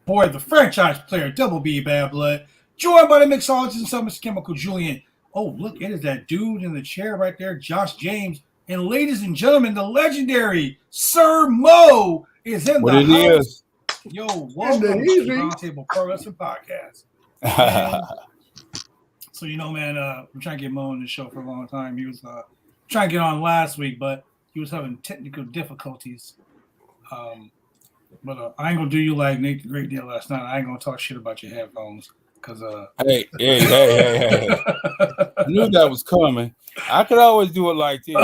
Boy, the franchise player, Double B Bad Blood, joined by the mixologist and substance chemical Julian. Oh, look, it is that dude in the chair right there, Josh James. And ladies and gentlemen, the legendary Sir Mo is in the house. Yo, welcome to the Roundtable Pro Wrestling Podcast. So, you know, man, we're trying to get Mo on the show for a long time. He was trying to get on last week, but he was having technical difficulties. But I ain't gonna do you like Nate the Great did last night. I ain't gonna talk shit about your headphones because Hey. I knew that was coming. I could always do it like this.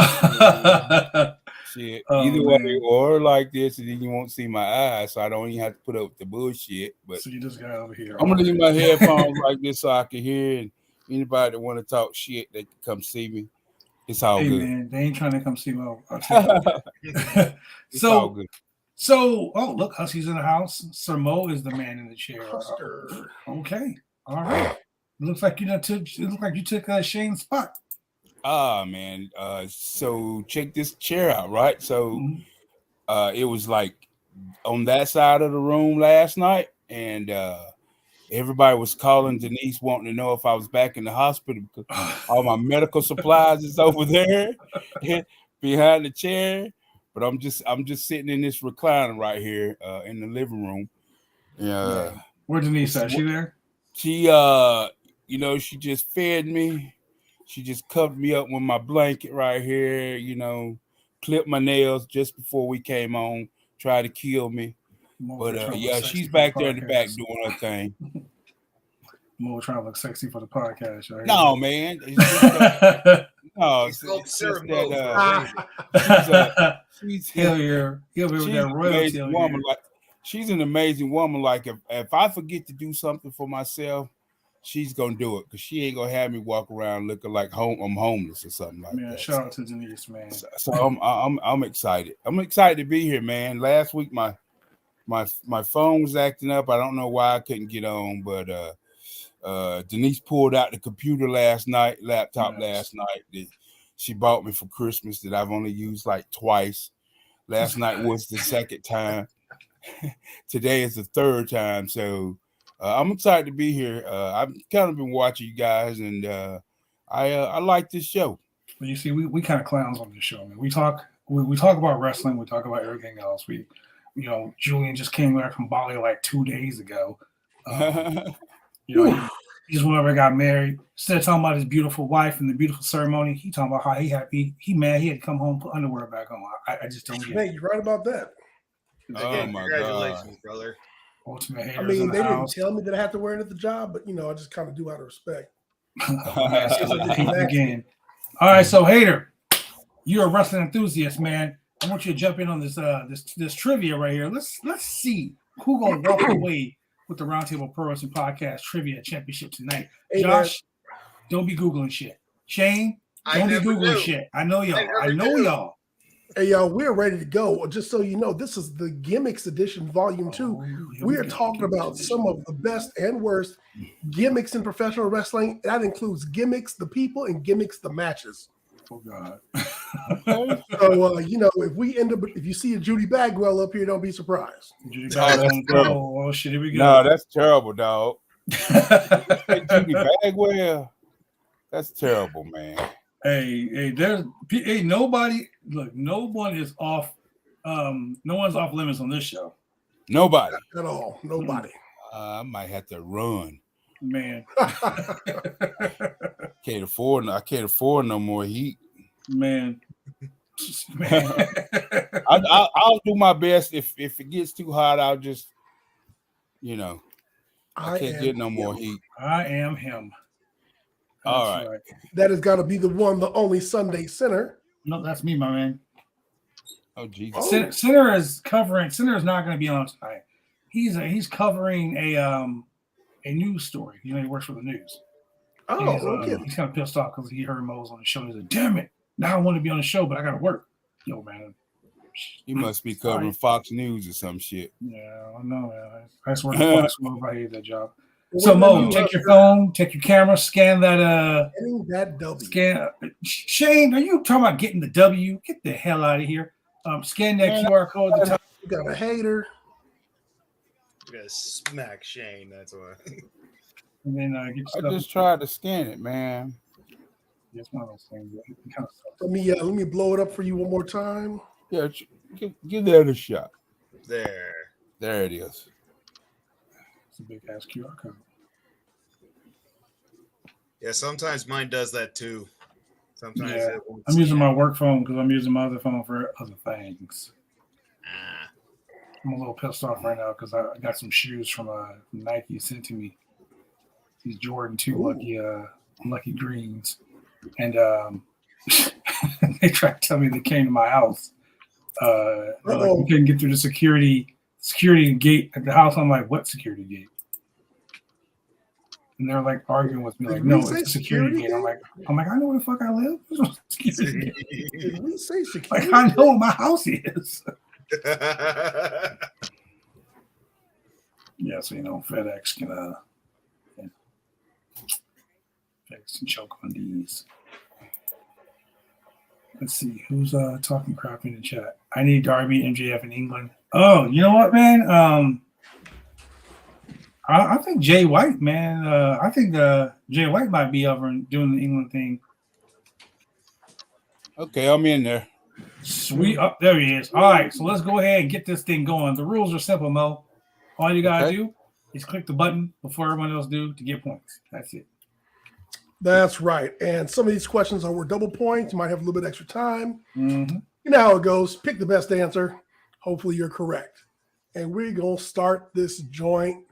Shit. Either way, or like this, and then you won't see my eyes, so I don't even have to put up with the bullshit. But so you just got over here. I'm gonna leave my headphones like this so I can hear, and anybody that want to talk shit, they can come see me. It's all good. Man, they ain't trying to come see me. It's all good. So, oh, look, Husky's in the house. Sir Mo is the man in the chair. Okay. All right. It looks like you took Shane's spot. Man. So check this chair out, right? So it was like on that side of the room last night, and everybody was calling Denise wanting to know if I was back in the hospital because all my medical supplies is over there behind the chair. But I'm just sitting in this recliner right here in the living room. Yeah. Where Denise at? She there? She she just fed me. She just covered me up with my blanket right here, clipped my nails just before we came on, tried to kill me. But she's back there in the back doing her thing. More trying to look sexy for the podcast. Right? No, man. She's an amazing woman. Like if I forget to do something for myself, she's gonna do it because she ain't gonna have me walk around looking like I'm homeless or something like that. Shout out to Denise, man. So I'm excited. I'm excited to be here, man. Last week my phone was acting up. I don't know why I couldn't get on, but Denise pulled out the computer laptop last night that she bought me for Christmas that I've only used like twice. Last night was the second time. Today is the third time. So I'm excited to be here. I've kind of been watching you guys, and I like this show. Well, you see, we kind of clowns on this show, man. We talk about wrestling. We talk about everything else. Julian just came back from Bali like 2 days ago. He just went over and got married. Instead of talking about his beautiful wife and the beautiful ceremony, he talking about how he happy. He mad he had to come home, put underwear back on. I just don't get it. Hey, you're right about that. Oh my Congratulations, brother. Ultimate haters I mean, in the they didn't house. tell me that I have to wear it at the job, but I just kind of do out of respect. Again. All right, so hater, you're a wrestling enthusiast, man. I want you to jump in on this this trivia right here. Let's see who gonna walk away with the Roundtable Pro Wrestling Podcast Trivia Championship tonight. Hey, Josh, don't be Googling shit. Shane, don't be Googling shit. I know y'all. I know y'all. Hey, y'all, we're ready to go. Just so you know, this is the Gimmicks Edition Volume 2. We are talking about some of the best and worst gimmicks in professional wrestling. That includes gimmicks, the people, and gimmicks, the matches. Oh, God. So, if you see a Judy Bagwell up here, don't be surprised. Judy Bagwell. Oh, shit, here we go. No, that's terrible, dog. Judy Bagwell. That's terrible, man. Hey, nobody. Look, no one is off. No one's off limits on this show. Nobody at all. Nobody. I might have to run. Man, can't afford no more heat. Man. I'll do my best. If it gets too hot, I'll just, I can't get no more heat. I am him. That's all right. That has got to be the one, the only Sunday Sinner. No, that's me, my man. Oh, Jesus. Sinner is covering. Sinner is not going to be on tonight. He's covering a news story. He works for the news. Oh, okay. He's kind of pissed off because he heard Mo's on the show. He's like, "Damn it! Now I want to be on the show, but I got to work." Yo, man. He must be covering Fox News or some shit. Yeah, I know, man. I just work at Fox News. I hate that job. So Mo, take your phone, take your camera, scan that. Getting that W. Scan. Shane, are you talking about getting the W? Get the hell out of here. Scan that QR code at the top. You got a hater. You gotta smack Shane. That's why. And then get I just tried to scan it, man. It's one of those things. It kind of sucks. Let me blow it up for you one more time. Yeah, give that a shot. There it is. It's a big ass QR code. Yeah, sometimes mine does that too. Sometimes it won't I'm using my work phone because I'm using my other phone for other things. I'm a little pissed off right now because I got some shoes from Nike sent to me. These Jordan 2 lucky greens. And they tried to tell me they came to my house. You couldn't get through the security gate at the house. I'm like, what security gate? And they're like arguing with me, like, no, it's a security gate. I'm like, I know where the fuck I live. There's no security gate. Did we say security? Like, I know where my house is. Yeah, so FedEx can FedEx can choke on these. Let's see who's talking crap in the chat. I need Darby MJF in England. Oh, you know what, man? I think Jay White, man. I think Jay White might be over and doing the England thing. Okay, I'm in there. Sweet. Oh, there he is. All right, so let's go ahead and get this thing going. The rules are simple, Mo. All you gotta do is click the button before everyone else do to get points. That's it. That's right. And some of these questions are worth double points. You might have a little bit extra time. Mm-hmm. You know how it goes. Pick the best answer. Hopefully you're correct. And we're going to start this joint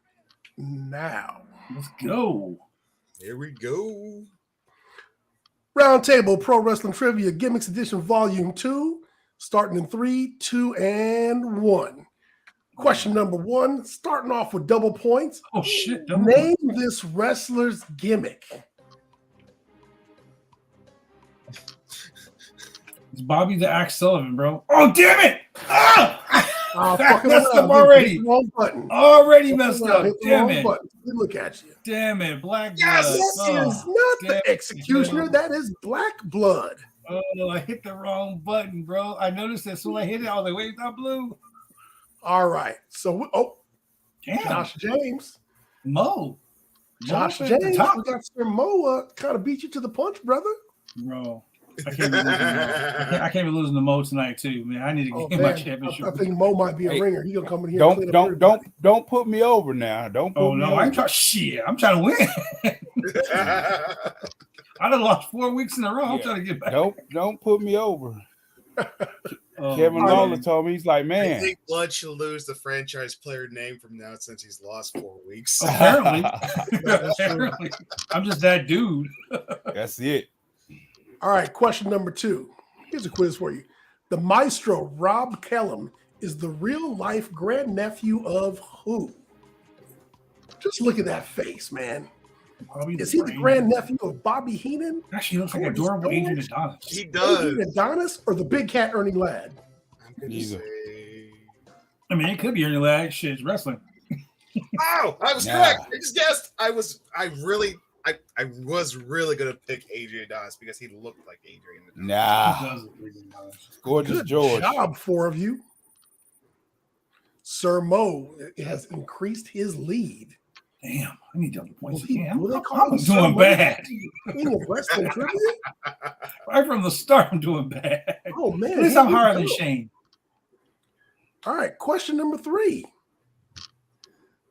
now. Let's go. Here we go. Roundtable Pro Wrestling Trivia Gimmicks Edition Volume 2, starting in 3, 2, and 1. Question number 1, starting off with double points. Oh, shit. Name this wrestler's gimmick. It's Bobby the Axe Sullivan, bro. Oh, damn it! I messed up already. Wrong button. Already messed up. Damn it. Button. Good look at you. Damn it. Black blood. Yes, that is not the executioner. That is black blood. Oh, I hit the wrong button, bro. I noticed as soon as I hit it, I was like, wait, it's not blue. All right. So, damn. Josh James. Mo. Josh James. We got Sir Mo kind of beat you to the punch, brother. Bro. I can't be losing to Mo tonight too, man. I need to get my championship. I think Mo might be a ringer. He's gonna come in here. Don't put me over now. Don't put me over. I'm trying. Shit, I'm trying to win. I done lost 4 weeks in a row. I'm trying to get back. Don't put me over. Kevin Lawler told me, he's like, I man. think Blood should lose the franchise player name from now since he's lost 4 weeks. Apparently. Apparently. I'm just that dude. That's it. All right, question number 2. Here's a quiz for you. The maestro, Rob Kellum, is the real-life grandnephew of who? Just look at that face, man. Is he the grandnephew of Bobby Heenan? Actually, he looks like adorable Adrian Adonis. He does. Adrian Adonis or the big cat Ernie Ladd? I'm going to say... I mean, it could be Ernie Ladd. Shit, it's wrestling. Oh, I was correct. I just guessed. I was really going to pick Adrian Adonis because he looked like Adrian Adonis. Nah. Gorgeous Good George. job, 4 of you. Sir Mo has increased his lead. Damn, I need double points Will again. they call I'm him doing Sir bad. King of wrestling trivia? Right from the start, I'm doing bad. Oh, man. At least I'm higher than Shane. All right, question number 3.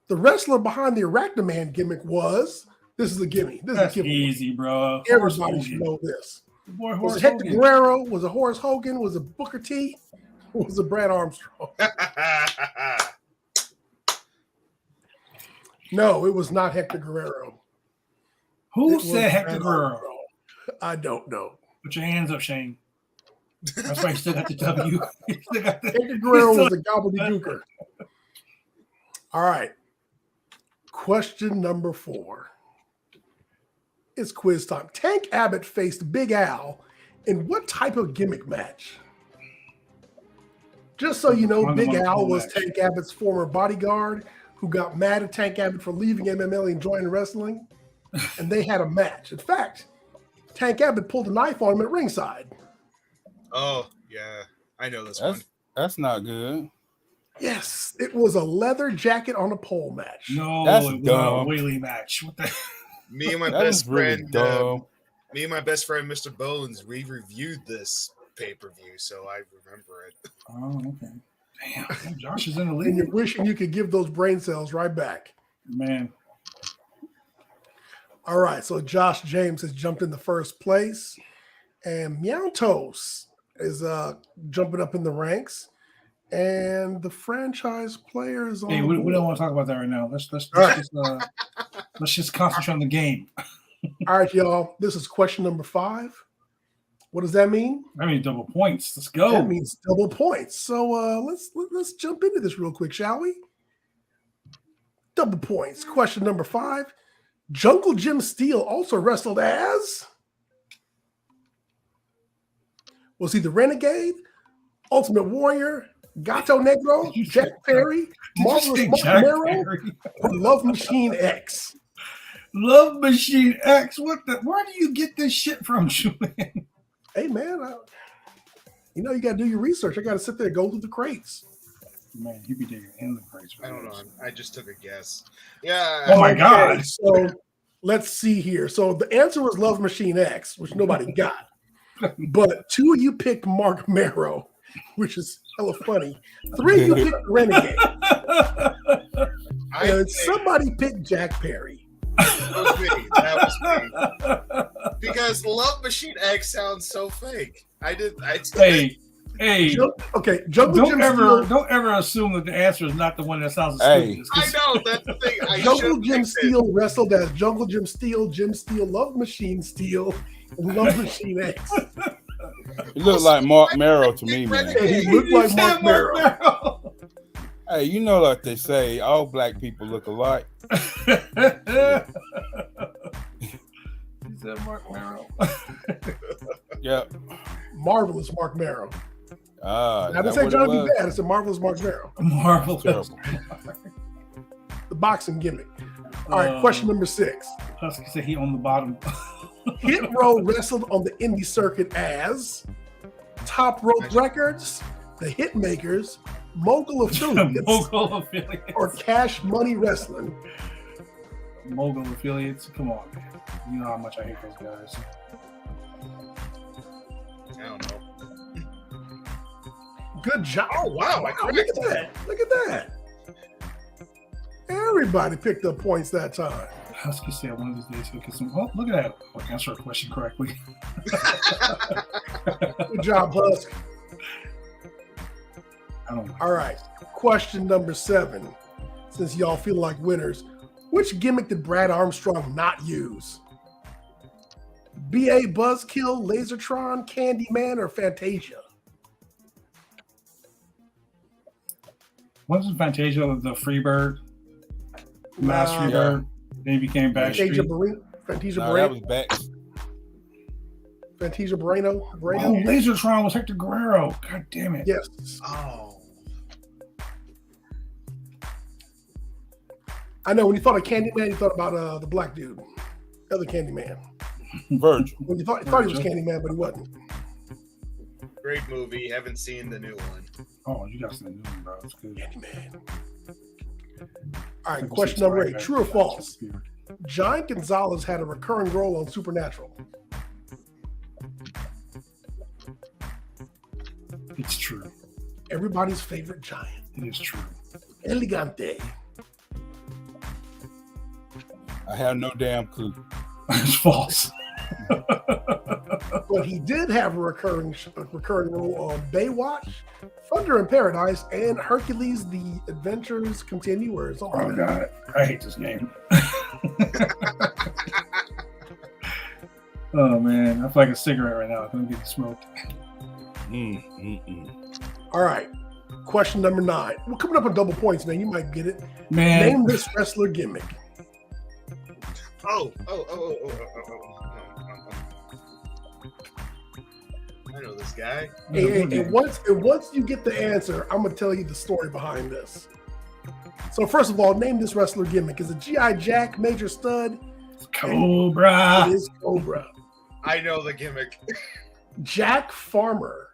The wrestler behind the Arachnaman gimmick was, this is a gimme. This That's is a gimme. easy, bro. Everybody should know this. Boy, Was Horace it Hector Hogan. Guerrero? Was it Horace Hogan? Was it Booker T? Or was it Brad Armstrong? No, it was not Hector Guerrero. Who It was said Hector Brad Guerrero? Armstrong. I don't know. Put your hands up, Shane. That's why you still got the W. You still got the- Hector Guerrero was a gobbledygooker. All right. Question number 4. It's quiz time. Tank Abbott faced Big Al in what type of gimmick match? Just so you know, Big Al was Tank Abbott's former bodyguard who got mad at Tank Abbott for leaving MMA and joining wrestling, and they had a match. In fact, Tank Abbott pulled a knife on him at ringside. Oh, yeah. I know this one. That's not good. Yes, it was a leather jacket on a pole match. No, That's it was dumb. a wheelie match. What the? Me and my That best is really friend, dumb. Mr. Bones, we reviewed this pay-per-view, so I remember it. Oh, okay. Damn, Josh is in the And lead. you're wishing you could give those brain cells right back. Man, All right, so Josh James has jumped into first place, and Meowtos is jumping up in the ranks, and the franchise player is on. hey, the we board. don't want to talk about that right now. Let's just concentrate on the game. All right, y'all. This is question number 5. What does that mean? I mean, double points. Let's go. That means double points. So let's jump into this real quick, shall we? Double points. Question number 5. Jungle Jim Steele also wrestled as. Was he the Renegade, Ultimate Warrior, Gato Negro, Jack Perry, Marvelous Mark Mero, or Love Machine X? Love Machine X. What the? Where do you get this shit from, Julian? Hey, man, you got to do your research. I got to sit there and go through the crates. Man, you be digging in the crates. I don't know. I just took a guess. Yeah. Oh my God. So let's see here. So the answer was Love Machine X, which nobody got. But 2 of you picked Mark Mero, which is hella funny. 3 of you picked Renegade. And somebody picked Jack Perry. That was me. Because Love Machine X sounds so fake. Hey, Okay, Jungle Jim Steele. don't ever assume that the answer is not the one that sounds as Hey. stupid. I know, that's the thing. Jungle Jim Steele wrestled as Jungle Jim Steele, Love Machine Steele, and Love Machine X. It looked like Mark Merrow to me, man. And he looked like Mark Mero. Hey, you know like they say, all black people look alike. He said Mark Merrow. Yep. Marvelous Mark Mero. Ah, I didn't say trying to be bad. I said Marvelous Mark Mero. Marvel. Terrible. The boxing gimmick. All right, question number 6. Husky said he on the bottom. Hit Row wrestled on the indie circuit as Top Rope Records, the Hitmakers, Mogul Affiliates, Mogul affiliates. or Cash Money Wrestling. Mogul affiliates. Come on, man. You know how much I hate those guys. I don't know. Good job. Oh, wow. Look at that. Look at that. Everybody picked up points that time. Husky said one of these days he'll get some. Oh, look at that. I'll answer a question correctly. Good job, Husk. I don't know. All right. Question number 7. Since y'all feel like winners, which gimmick did Brad Armstrong not use? B.A. Buzzkill, Lasertron, Candyman, or Fantasia? Wasn't Fantasia the Freebird? Last Nah. Freebird? Then he became Fantasia Backstreet. Fantasia No, that was Barreno. back. Fantasia Barreno. Oh, Barreno? Lasertron was Hector Guerrero. God damn it. Yes. Oh. I know. When you thought of Candyman, you thought about the black dude, the other Candyman. Virgil. When you thought he was Candyman, but he wasn't. Great movie. Haven't seen the new one. Oh, you got some new one, bro. It's good. Candyman. All right. Question number 8. True or false? Giant Gonzalez had a recurring role on Supernatural. It's true. Everybody's favorite giant. It is true. Elegante. I have no damn clue. It's false. But he did have a recurring role on Baywatch, Thunder in Paradise, and Hercules: The Adventures Continue. Or something Oh like that. god, I hate this game. Oh man, I feel like a cigarette right now. I'm getting smoked. All right. Question number 9. We're coming up on double points, man. You might get it. Man, Name this wrestler gimmick. Oh. I know this guy. And once you get the answer, I'm gonna tell you the story behind this. So first of all, name this wrestler gimmick. Is it G.I. Jack, Major Stud? Cobra. It is Cobra. I know the gimmick. Jack Farmer,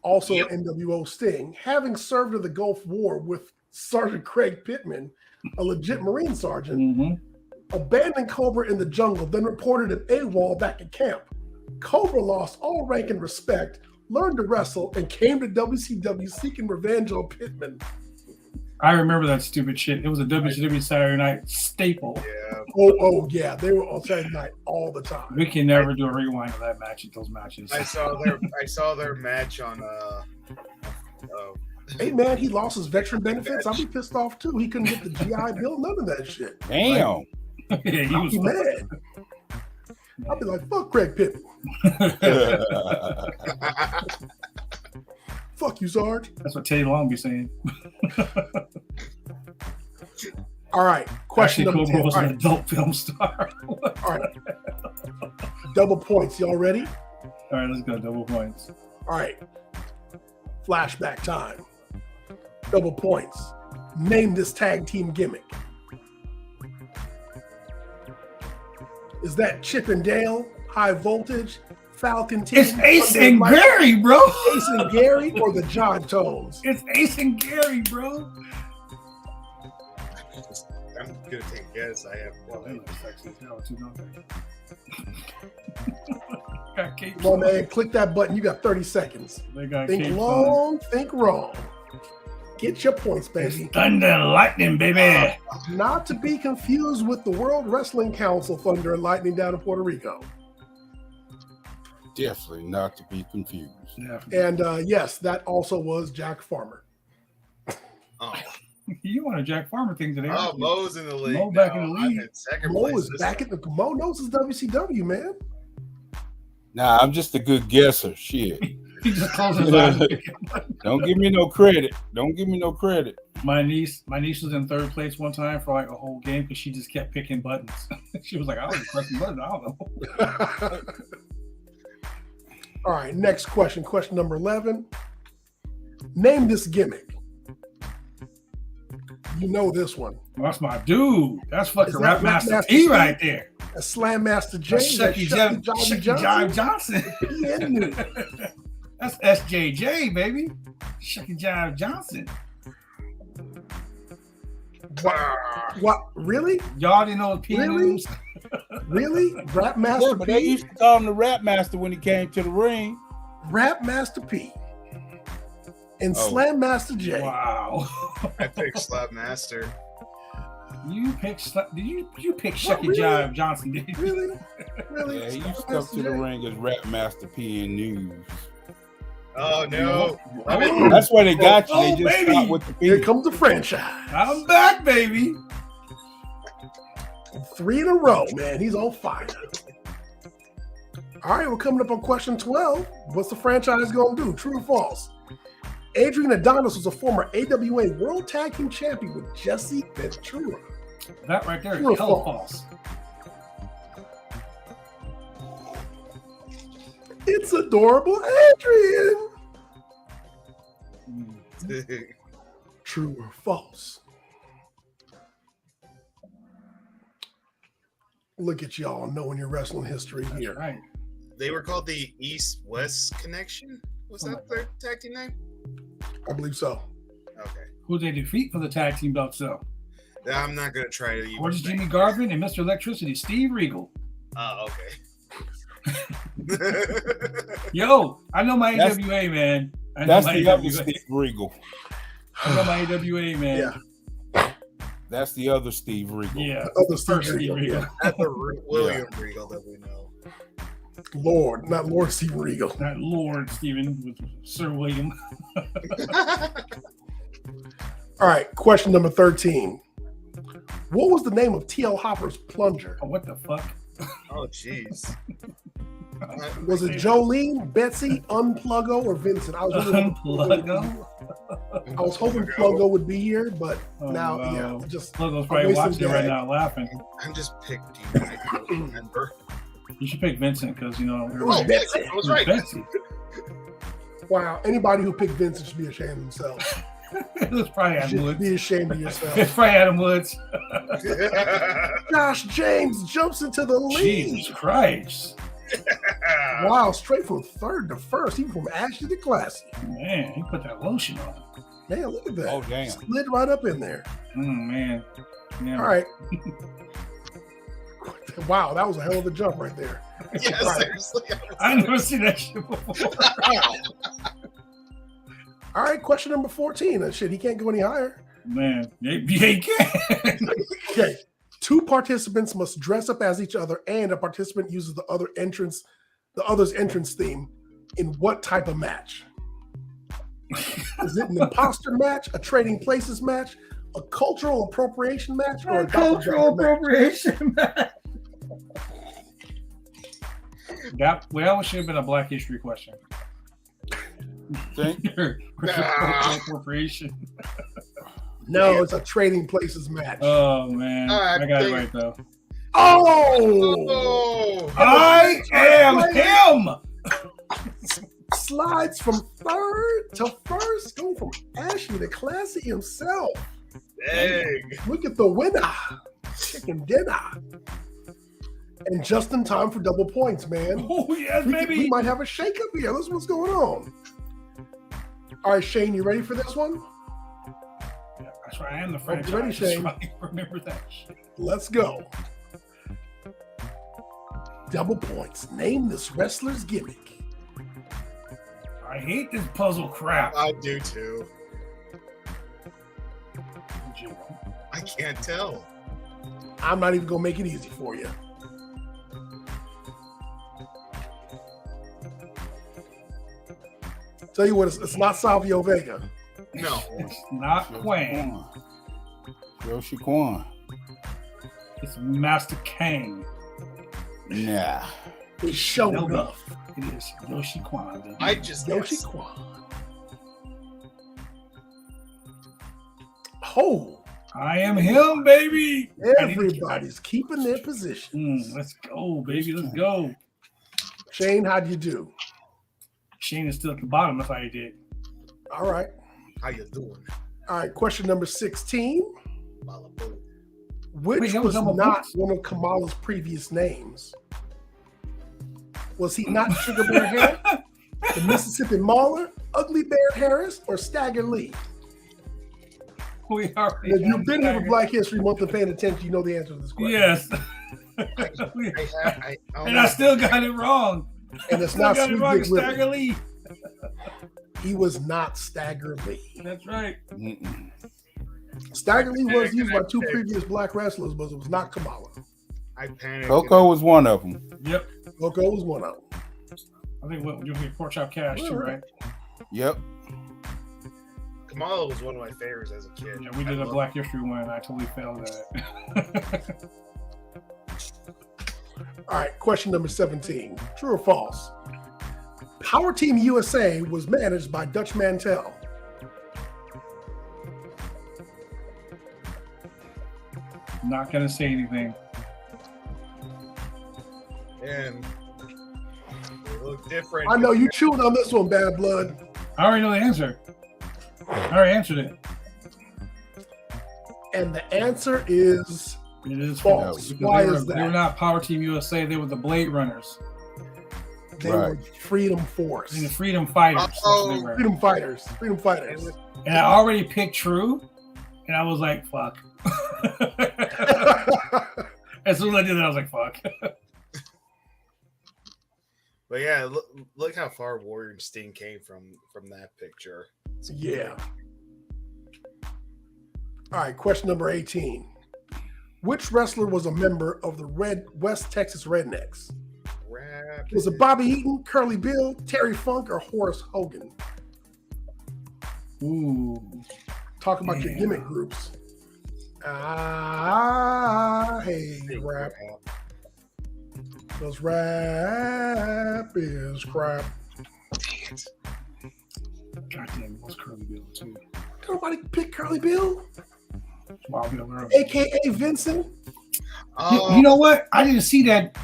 also Yep. NWO Sting, having served in the Gulf War with Sergeant Craig Pittman, a legit Marine sergeant, Mhm. abandoned Cobra in the jungle, then reported an AWOL back at camp. Cobra lost all rank and respect, learned to wrestle, and came to WCW seeking revenge on Pittman. I remember that stupid shit. It was a WCW Saturday night staple. Yeah. Oh yeah, they were on Saturday night all the time. We can never do a rewind of that match. Those matches. I saw their match on Hey man, he lost his veteran benefits. I'd be pissed off too. He couldn't get the GI Bill, none of that shit. Damn. Yeah, he I'd was be mad. I'd be like, fuck Craig Pittman. Fuck you, Sarge. That's what Teddy Long be saying. All right, question Actually, number Cobra 10. was All an right, adult film star. all right. Double points. Y'all ready? All right, let's go. Double points. All right. Flashback time. Double points. Name this tag team gimmick. Is that Chip and Dale, High Voltage, Falcon Team? It's Ace Thunder and Light- Gary, bro. Ace and Gary, or the John Tones? It's Ace and Gary, bro. I'm gonna take a guess. I have one. Come on, man. Click that button. You got 30 seconds. Think long, think wrong. Get your points, baby. Thunder and Lightning, baby. Not to be confused with the World Wrestling Council Thunder and Lightning down in Puerto Rico. Definitely not to be confused. Yeah. And yes, that also was Jack Farmer. Oh, You want a Jack Farmer thing today? oh, Mo's in the league. Mo back now. in the I'm league. in second Mo place is this back time. at the Mo knows his WCW, man. Nah, I'm just a good guesser. Shit. He just closed his eyes. Don't give me no credit. Don't give me no credit. My niece was in third place one time for like a whole game because she just kept picking buttons. She was like, I was pressing buttons. I don't know. All right, next question. Question number 11. Name this gimmick. You know this one. That's my dude. That's fucking Is Rap that Master Master P P? right there. A Slam Master J. That's That's Shucky Jive Johnson. Johnson. That's SJJ, baby. Shucky Jive Johnson. What? Really? Y'all didn't know what P Really? was? Really? Rap Master Yeah, but they P? used to call him the Rap Master when he came to the ring. Rap Master P. And Oh. Slam Master J. Wow. I picked Slab Master. You picked you picked Shucky really? Jive Johnson, did you? Really? Really? Yeah, he Slam used to come Master to the J? ring as Rap Master P in news. Oh no! That's why they got you. They Oh, just baby. start with the Here beat. comes the franchise. I'm back, baby. 3 in a row, man. He's on fire. All right, we're coming up on question 12. What's the franchise going to do? True or false? Adrian Adonis was a former AWA World Tag Team Champion with Jesse Ventura. That right there is True or hella false? false. It's adorable Adrian. True or false? Look at y'all knowing your wrestling history That's here. right. They were called the East-West Connection. Was that their tag team name? I believe so. Okay. Who they defeat for the tag team belts, though? I'm not gonna try to even. Where's think. Jimmy Garvin and Mr. Electricity? Steve Regal. Oh, okay. Yo, I know my That's- AWA, man. I know That's my the other AWA. Steve Regal. I know my AWA, man. Yeah. That's the other Steve Regal. Yeah. Other First Steve Steve Regal. Regal. That's the William Regal that we know. Lord, not Lord Steve Regal. Not Lord Stephen with Sir William. All right, question number 13. What was the name of T.L. Hopper's plunger? Oh, what the fuck? Oh, jeez. Was it Jolene, Betsy, Unpluggo, or Vincent? I was Unpluggo? hoping Pluggo would be here, but Oh, now, wow. yeah, just Pluggo's probably wasting watching it right gag. now laughing. I'm just picked you. I don't remember. You should pick Vincent because, you know, It was Oh, Betsy. I was right. Betsy. Wow. Anybody who picked Vincent should be ashamed of themselves. It was probably You Adam should Woods. be ashamed of yourself. It's probably Adam Woods. Josh James jumps into the lead. Jesus Christ. Wow, straight from third to first, even from Ashley to Classy. Man, he put that lotion on. Man, look at that. Oh, damn. Slid right up in there. Man. Yeah. All right. Wow, that was a hell of a jump right there. Yeah, Right. seriously. I never seen that shit before. All right, question number 14. Shit, he can't go any higher. Man, he can. Okay. 2 participants must dress up as each other, and a participant uses the other's entrance theme in what type of match? Is it an imposter match, a trading places match, a cultural appropriation match, or a Cultural doppelganger match? appropriation, man. That should have been a Black History question. Think? Cultural appropriation. No, it's a trading places match. Oh man, I got it dang right though. Oh! Oh, I am him. Slides from third to first, going from Ashley to Classy himself. dang. Look at the winner, chicken dinner. And just in time for double points, man. Oh yes, We baby. might have a shakeup here. Let's see what's going on. All right, Shane, you ready for this one? That's right. I am the you franchise. ready, Shane? That's right. Remember that shit. Let's go. Double points. Name this wrestler's gimmick. I hate this puzzle crap. I do too. I can't tell. I'm not even gonna make it easy for you. Tell you what, it's not Savio Vega. No. It's not Quang. Yoshi Kwan. It's Master Kang. Nah. It's show No, enough. It is Yoshi Kwan. baby. I just Yoshi guessed. Kwan. Oh, I am him, baby. everybody's keeping their position. Let's go, baby. Let's go. Shane, how'd you do? Shane is still at the bottom. That's how he did. All right. How you doing? All right. Question number 16. Malibu. Which Wait, that was was double not points? one of Kamala's previous names? Was he not Sugar Bear Hair, the Mississippi Mauler, Ugly Bear Harris, or Stagger Lee? We are. And if you've been here for Black History Month and paying attention, you know the answer to this question. Yes. Oh, And I still got it wrong. And it's Still not got it Sweet wrong. Dick Willie. Stagger Lee. He was not Stagger Lee. That's right. Mm-mm. Stagger Lee was used by 2 previous black wrestlers, but it was not Kamala. I panicked. Coco was one of them. Yep. Loco was one of them. I think what you'll get Pork Chop Cash too, right? Yep. Kamala was one of my favorites as a kid. Yeah, we did a Black History one. I totally failed at it. All right, question number 17. True or false? Power Team USA was managed by Dutch Mantel. Not gonna say anything. And they look different. I know you chewed on this one, Bad Blood. I already know the answer. I already answered it. And the answer is It is false. because Why they were, is They were that? not Power Team USA. They were the Blade Runners. They Right. were Freedom Force. And the Freedom Fighters. That's what they were. Freedom Fighters. Freedom Fighters. And I already picked True, and I was like, fuck. As soon as I did that, I was like, fuck. But yeah, look how far Warrior and Sting came from that picture. Yeah. All right, question number 18. Which wrestler was a member of the West Texas Rednecks? Was it Bobby Eaton, Curly Bill, Terry Funk, or Horace Hogan? Ooh. Talk about your Yeah. gimmick groups. Hey, rap. Because rap is crap. Goddamn, it was Curly Bill, too. Nobody pick Curly Bill, Wild Bill Earl. a.k.a. Vincent. You know what? I didn't see that.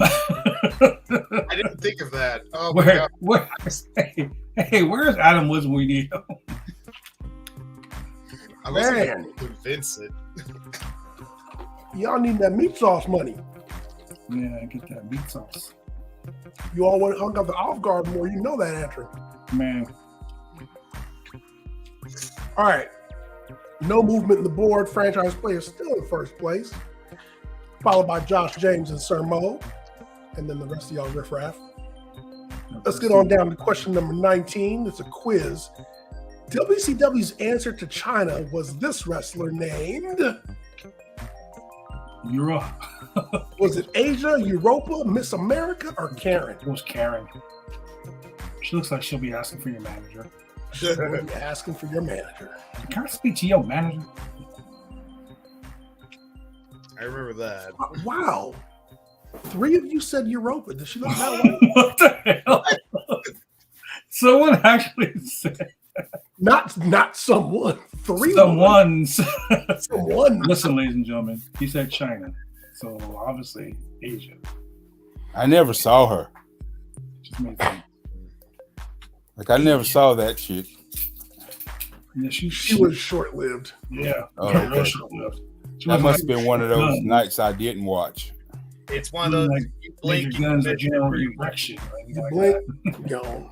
I didn't think of that. Oh my Where, God. hey, where's Adam Woods when we need him? I was Man. going to Vincent. Y'all need that meat sauce money. Yeah, get that meat sauce. You all went hung up the off guard more. You know that answer. Man. All right. No movement in the board. Franchise player still in first place. Followed by Josh James and Sir Mo. And then the rest of y'all riffraff. Let's get on down to question number 19. It's a quiz. WCW's answer to China was this wrestler named. Europe. Was it Asia, Europa, Miss America, or Karen? It was Karen. She looks like she'll be asking for your manager. She's going to be asking for your manager. Can I speak to your manager? I remember that. Wow. 3 of you said Europa. Did she look that way? What the hell? Someone actually said Not someone. 3 someone's. Someone. Listen, ladies and gentlemen, he said China. So obviously Asia. I never saw her. Just made sense. Like I never saw that shit. Yeah, She was short-lived. Yeah. Oh, Yeah, okay. real short-lived. She That wasn't must have been one of those Guns. nights I didn't watch. It's one of those Like, you Major blink, you Guns or miss General it. Erection. You blink, gone.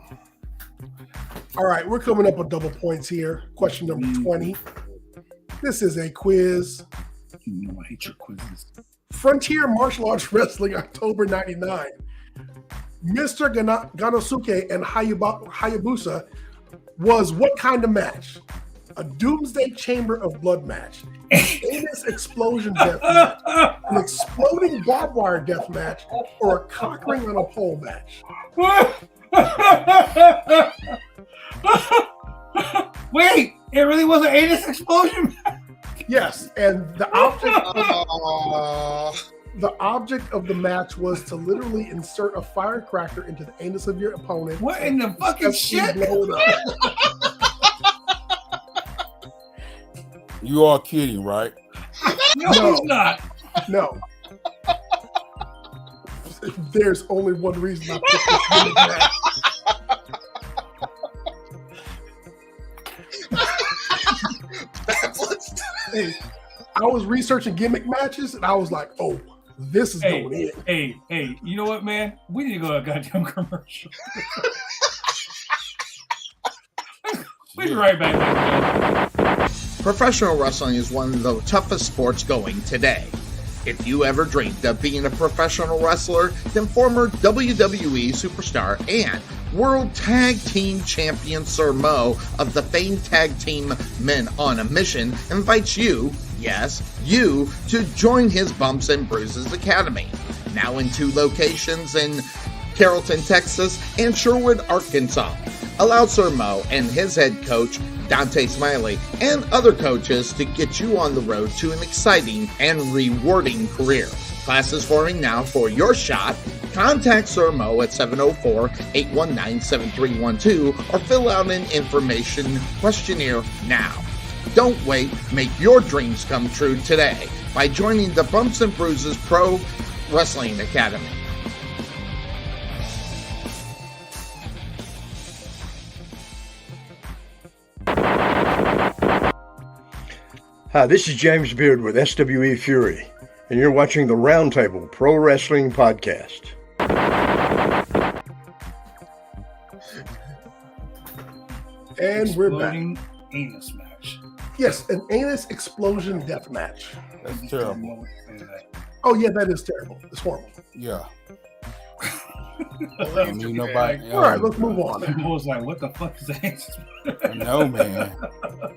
All right, we're coming up with double points here. Question number 20. This is a quiz. You know, I hate your quizzes. Frontier Martial Arts Wrestling, October 99. Mr. Ganosuke and Hayabusa was what kind of match? A Doomsday Chamber of Blood match, an anus explosion death match, an exploding barbed wire death match, or a cock ring on a pole match? Wait, it really was an anus explosion? Yes, and the Oh, object of the match was to literally insert a firecracker into the anus of your opponent. What in the fucking successfully shit? blow it up. You are kidding, right? No, No. he's not. No. There's only one reason I picked this gimmick match. Hey, I was researching gimmick matches and I was like, oh, this is going in. Hey, you know what, man? We need to go to a goddamn commercial. We'll be right back, man. Professional wrestling is one of the toughest sports going today. If you ever dreamed of being a professional wrestler, then former WWE superstar and World Tag Team Champion Sir Mo of the famed tag team Men on a Mission invites you, yes, you, to join his Bumps and Bruises Academy. Now in 2 locations in Carrollton, Texas and Sherwood, Arkansas. allowed Sir Mo and his head coach, Dante Smiley, and other coaches to get you on the road to an exciting and rewarding career. Class is forming now for your shot. Contact Sir Mo at 704-819-7312 or fill out an information questionnaire now. Don't wait. Make your dreams come true today by joining the Bumps and Bruises Pro Wrestling Academy. Hi, this is James Beard with SWE Fury, and you're watching the Roundtable Pro Wrestling Podcast. And we're back. Exploding anus match. Yes, an anus explosion death match. That's terrible. Oh yeah, that is terrible. It's horrible. Yeah. Only I in mean, Japan. nobody. All right, let's move on. I was like, what the fuck is that? I know, man.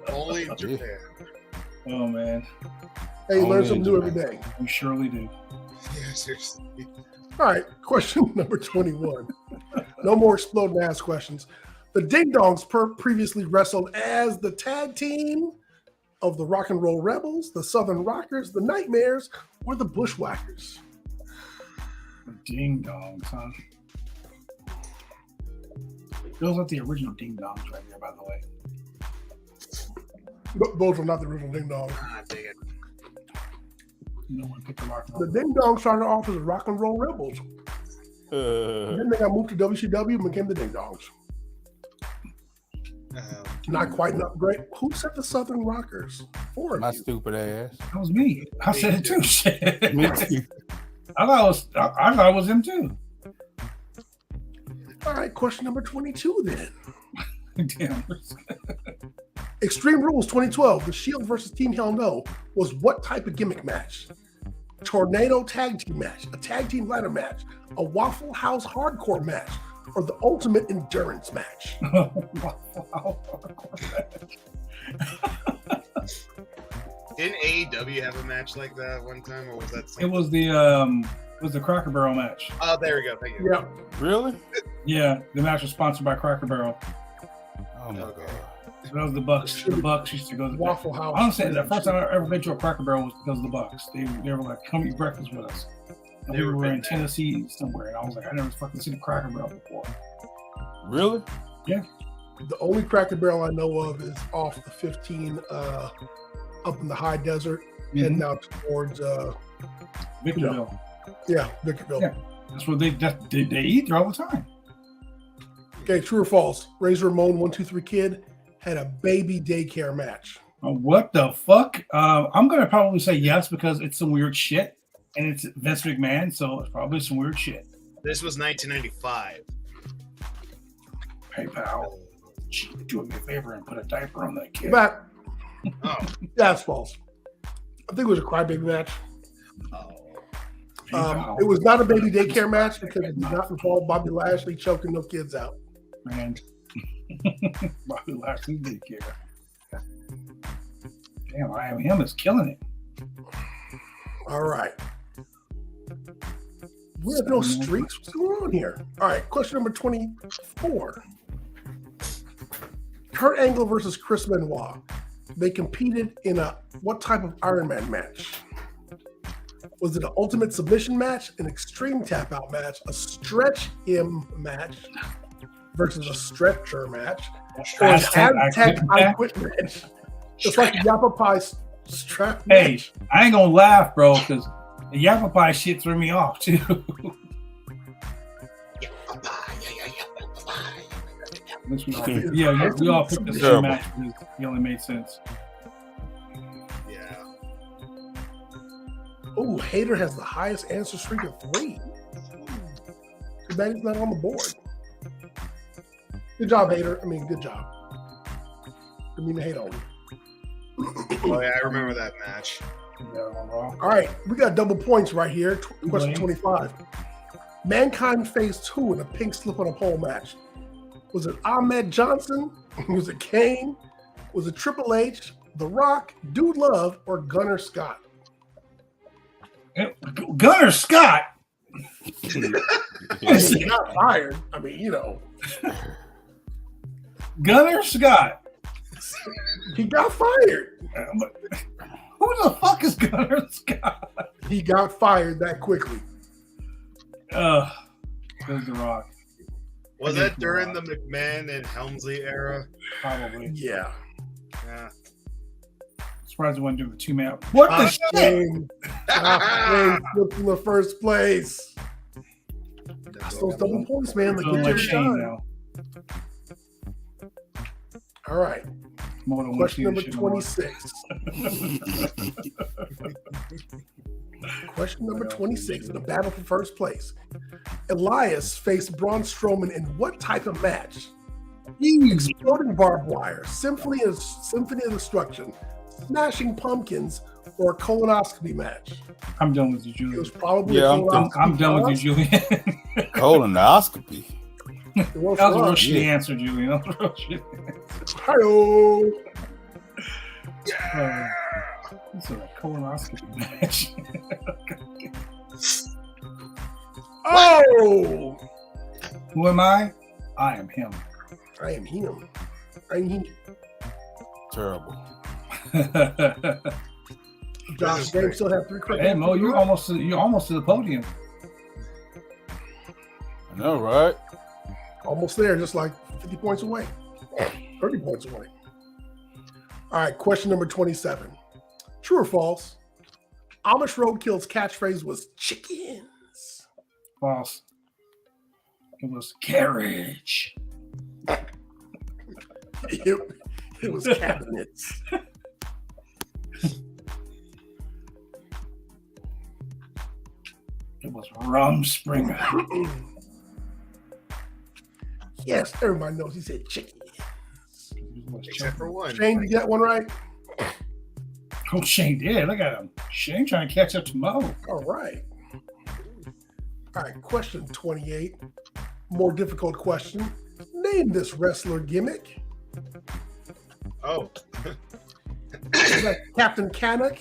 Only in Japan. Oh man, Hey, you learn Only something new in every day. we surely do. Yeah, seriously. All right, question number 21. No more exploding ass questions. The Ding Dongs previously wrestled as the tag team of the Rock and Roll Rebels, the Southern Rockers, the Nightmares, or the Bushwhackers. Ding dongs, huh? Those are the original ding dongs right there, by the way. Those are not the original Ding Dongs. Ah, dang it. No one picked the rock. The Ding Dongs started off as the Rock and Roll Rebels. Then they got moved to WCW and became the Ding Dongs. Not quite an upgrade. Who said the Southern Rockers? Four My of you. stupid ass. That was me. I said it too. Shit. Me too. I thought it was him too. All right, question number 22 then. Damn. Extreme Rules 2012, the Shield versus Team Hell No, was what type of gimmick match? Tornado tag team match, a tag team ladder match, a Waffle House hardcore match, or the ultimate endurance match? Didn't AEW have a match like that one time, or was that It something? was the Cracker Barrel match. Oh, there we go. Thank you. Yeah. Really? Yeah, the match was sponsored by Cracker Barrel. Oh my Okay. god. So that was the Bucks. The Bucks used to go to Waffle House. Honestly, the first time I ever been to a Cracker Barrel was because of the Bucks. They were like, come eat breakfast with us. And we Never were been in there. Tennessee somewhere, and I was like, I never fucking seen a Cracker Barrel before. Really? The only Cracker Barrel I know of is off the 15 up in the high desert, heading out towards Victorville. Victorville. Yeah. That's where they eat there all the time. Okay, true or false? Razor Ramon 123 Kid had a baby daycare match. What the fuck? I'm gonna probably say yes because it's some weird shit, and it's Vince McMahon, so it's probably some weird shit. This was 1995. Hey pal, do me a favor and put a diaper on that kid. But Oh, that's false. I think it was a crybaby match. Hey, pal. It was not a baby daycare match because it did not involve Bobby Lashley choking no kids out. Man. Bobby Lashley did care. Damn, I am him is killing it. All right. We have no streaks. What's going on here? All right, question number 24. Kurt Angle versus Chris Benoit. They competed in a what type of Iron Man match? Was it an ultimate submission match, an extreme tap out match, a stretch him match versus a stretcher match, or a hashtag I quit match? It's like the Yappa Pie strap Hey, match. I ain't gonna laugh, bro, because the Yappa Pie shit threw me off too. Yeah, we all picked the same Terrible. match because it only made sense. yeah. Oh, Hater has the highest answer streak of 3. Too bad he's not on the board. Good job, Hater. I mean, good job. Didn't mean to hate on you. Oh yeah, I remember that match. All right, we got double points right here. Question 25. Mankind faced who in a pink slip on a pole match? Was it Ahmed Johnson? Was it Kane? Was it Triple H, The Rock, Dude Love, or Gunnar Scott? Gunnar Scott. He's not fired. I mean, you know. Gunner Scott. He got fired. Who the fuck is Gunner Scott? He got fired that quickly. There's The Rock. Was that during the McMahon and Helmsley era? Probably. Yeah. Yeah. Surprised it wasn't doing the 2-man. What the shit? Shane flipped in the first place. That's those double points, man. Feeling Like like Shane now. All right. More than Question one number shit 26. Question number 26 in the battle for first place. Elias faced Braun Strowman in what type of match? Exploding barbed wire, Symphony of Destruction, Smashing Pumpkins, or a colonoscopy match? I'm done with you, It Julian. was probably I'm done with you, Julian. Colonoscopy. It was That was a real fun. shitty answer, Julian. That was a real shitty answer. Hi-yo. This is a colonoscopy match. Oh! Who am I? I am him. I am him. I'm him. Terrible. Josh James still have 3 correct. Hey Mo, you're almost to the podium. I know, right? Almost there, just like 50 points away. 30 points away. All right, question number 27. True or false? Amish Roadkill's catchphrase was chickens. False. It was carriage. It was cabinets. It was Rumspringer. Yes, everybody knows he said chickens. Except for one. Shane, you got one right? Oh, Shane did. Look at him. Shane trying to catch up to Mo. All right. All right, question 28. More difficult question. Name this wrestler gimmick. Oh. Is that Captain Canuck?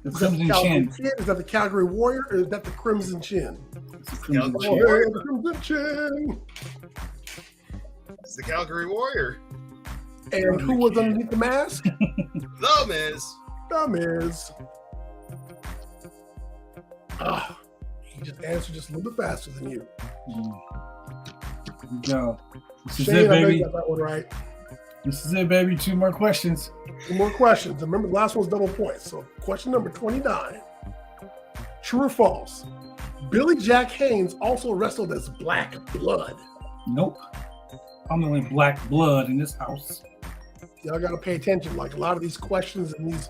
The Is that the Crimson Calgary Chin. Kid? Is that the Calgary Warrior? Or is that the Crimson Chin? It's the Crimson Yeah, Chin. Oh, yeah, the Crimson Chin. It's the Calgary Warrior. And who was underneath the mask? The Miz. The Miz. He just answered just a little bit faster than you. Here we go. This is Shane, it, I know you baby. got that one right. This is it, baby. 2 more questions. 2 more questions. Remember, the last one's double points. So, question number 29. True or false? Billy Jack Haynes also wrestled as Black Blood. Nope. I'm the only black blood in this house. Y'all got to pay attention. Like a lot of these questions and these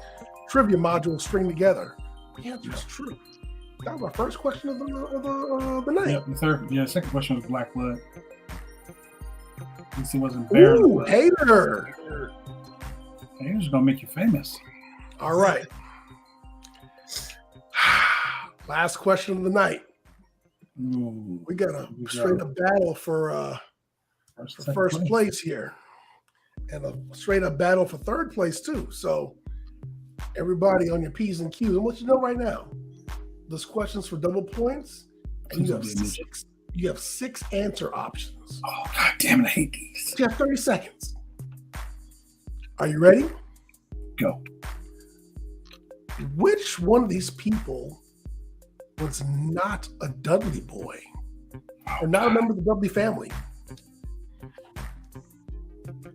trivia modules string together. The answer is true. That was our first question of the night. Yep, the second question was black blood. At least he wasn't Baron. Ooh, hater. Hey, he was gonna make you famous. All right. Last question of the night. Ooh, We got a Here we go. straight up battle for first place here, and a straight up battle for third place too. So everybody on your P's and Q's. And what you know right now, this question's for double points, and you have 6 answer options. Oh, god damn it, I hate these. You have 30 seconds. Are you ready? Go. Which one of these people was not a Dudley boy or not a member of the Dudley family?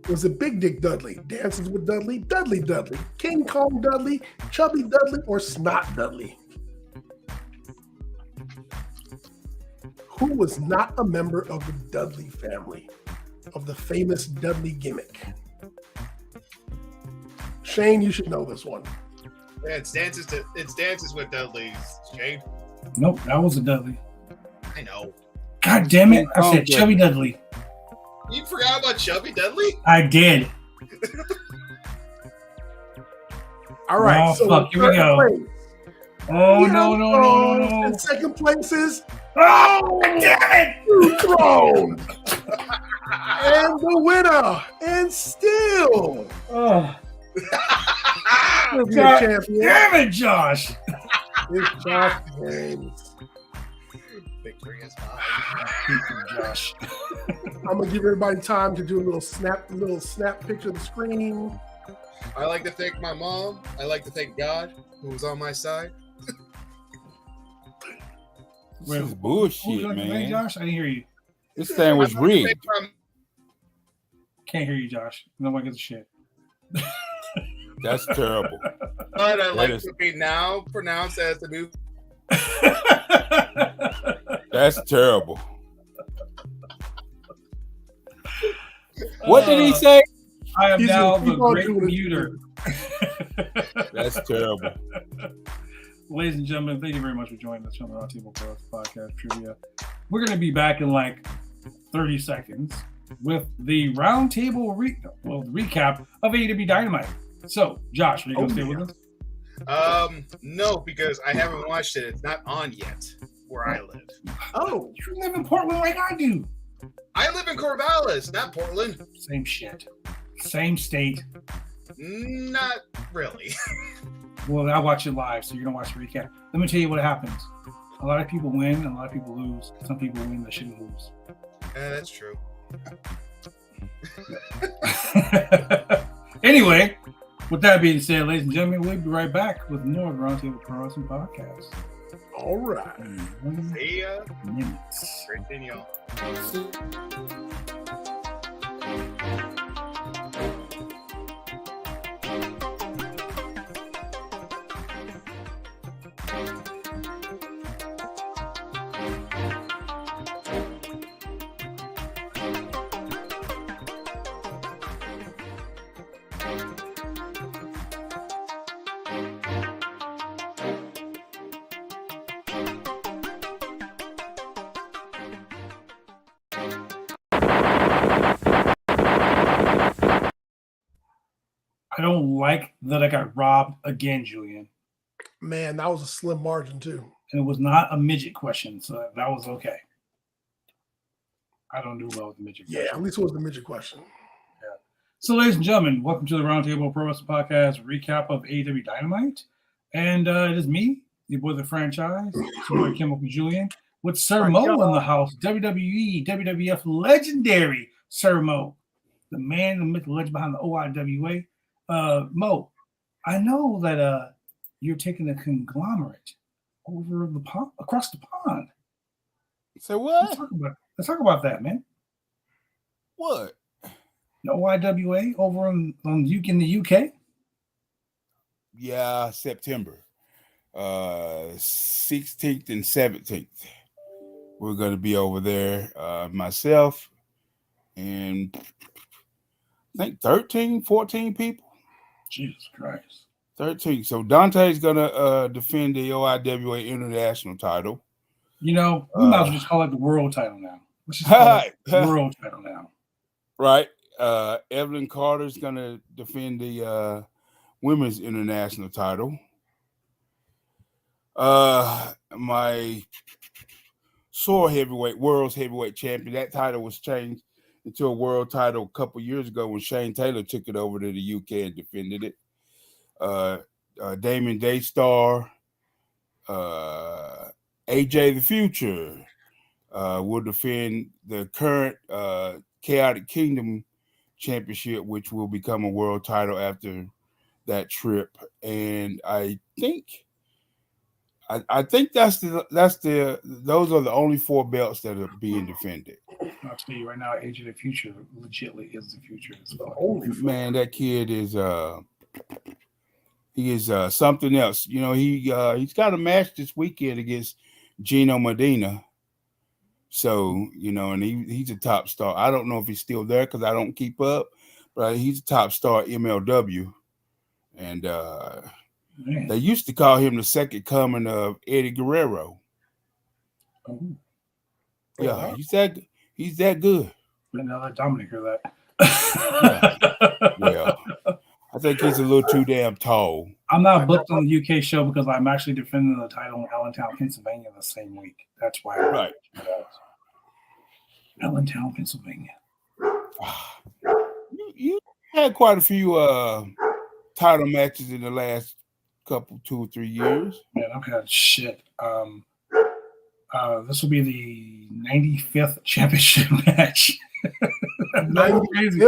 Was it Big Dick Dudley, Dances with Dudley, Dudley Dudley, King Kong Dudley, Chubby Dudley, or Snot Dudley? Who was not a member of the Dudley family, of the famous Dudley gimmick? Shane, you should know this one. Yeah, it's dances with Dudley's. Shane. Nope, that was a Dudley. I know. God damn it! I Oh, said yeah. Chubby Dudley. You forgot about Chubby Dudley? I did. All right, Oh, so fuck, here we third go. place. Oh Ian no, no, no, Throne, no, no. And second place is Oh damn it! Throne. And the winner, and still Oh trivia God champion, damn it, Josh! is Josh James. Victory is mine. Josh. I'm gonna give everybody time to do a little snap picture of the screen. I like to thank my mom. I like to thank God, who was on my side. This is Who bullshit, was your name, man. Josh? I didn't hear you. This thing was rigged. Can't hear you, Josh. Nobody gives a shit. That's terrible. But I like is- to be now pronounced as the new. That's terrible. What did he say? I am He's now gonna the keep on great doing it. muter. That's terrible. Ladies and gentlemen, thank you very much for joining us on the Roundtable Pro Podcast Trivia. We're going to be back in like 30 seconds with the Roundtable recap of AEW Dynamite. So, Josh, are you going to stay with us? No, because I haven't watched it. It's not on yet where I live. Oh, You live in Portland like I do. I live in Corvallis, not Portland. Same shit. Same state. Not really. Well, I watch it live, so you're going to watch the recap. Let me tell you what happens. A lot of people win, and a lot of people lose. Some people win, they shouldn't lose. That's true. Anyway, with that being said, ladies and gentlemen, we'll be right back with more of the Roundtable Pro Wrestling Podcast. all right. In 1 See ya. minutes. Great seeing y'all. I don't like that I got robbed again, Julian. Man, that was a slim margin too. And it was not a midget question, so that was okay. I don't do well with the midget Yeah, question. at least it was the midget question. So, ladies and gentlemen, welcome to the Roundtable Pro Wrestling Podcast recap of AEW Dynamite. And it is me, your boy, the franchise, Boy Kim with Julian, with Sir Mo in the house, WWE, WWF legendary Sir Mo, the man, the myth, the legend behind the OIWA. Mo, I know that you're taking a conglomerate over the pond, across the pond. So Let's what? talk about that, man. What? The OIWA over in the UK. Yeah, September 16th and 17th. We're going to be over there. Myself and I think 13, 14 people. Jesus Christ. 13. So Dante's going to defend the OIWA International title. You know, we might as well just call it the world title now. Let's just call it the world title now. Right. Evelyn Carter's going to defend the women's international title. My world's heavyweight champion, that title was changed into a world title a couple years ago when Shane Taylor took it over to the UK and defended it. Damon Daystar, AJ the Future will defend the current Chaotic Kingdom championship, which will become a world title after that trip. And I think those are the only 4 belts that are being defended. I'll tell you right now, AJ the Future legitly is the future as well. Holy Man, that kid is something else. You know, he's got a match this weekend against Gino Medina. So, you know, and he's a top star. I don't know if he's still there because I don't keep up, but he's a top star at MLW. And they used to call him the second coming of Eddie Guerrero. Oh, Yeah, wow. he's that good. But now let Dominic hear that. Well, I think he's a little too damn tall. I'm not booked on the UK show because I'm actually defending the title in Allentown, Pennsylvania the same week. That's why. Right. Allentown, Pennsylvania. You had quite a few title matches in the last 2 or 3 years. Man, I've had shit. This will be the 95th championship match. That's crazy.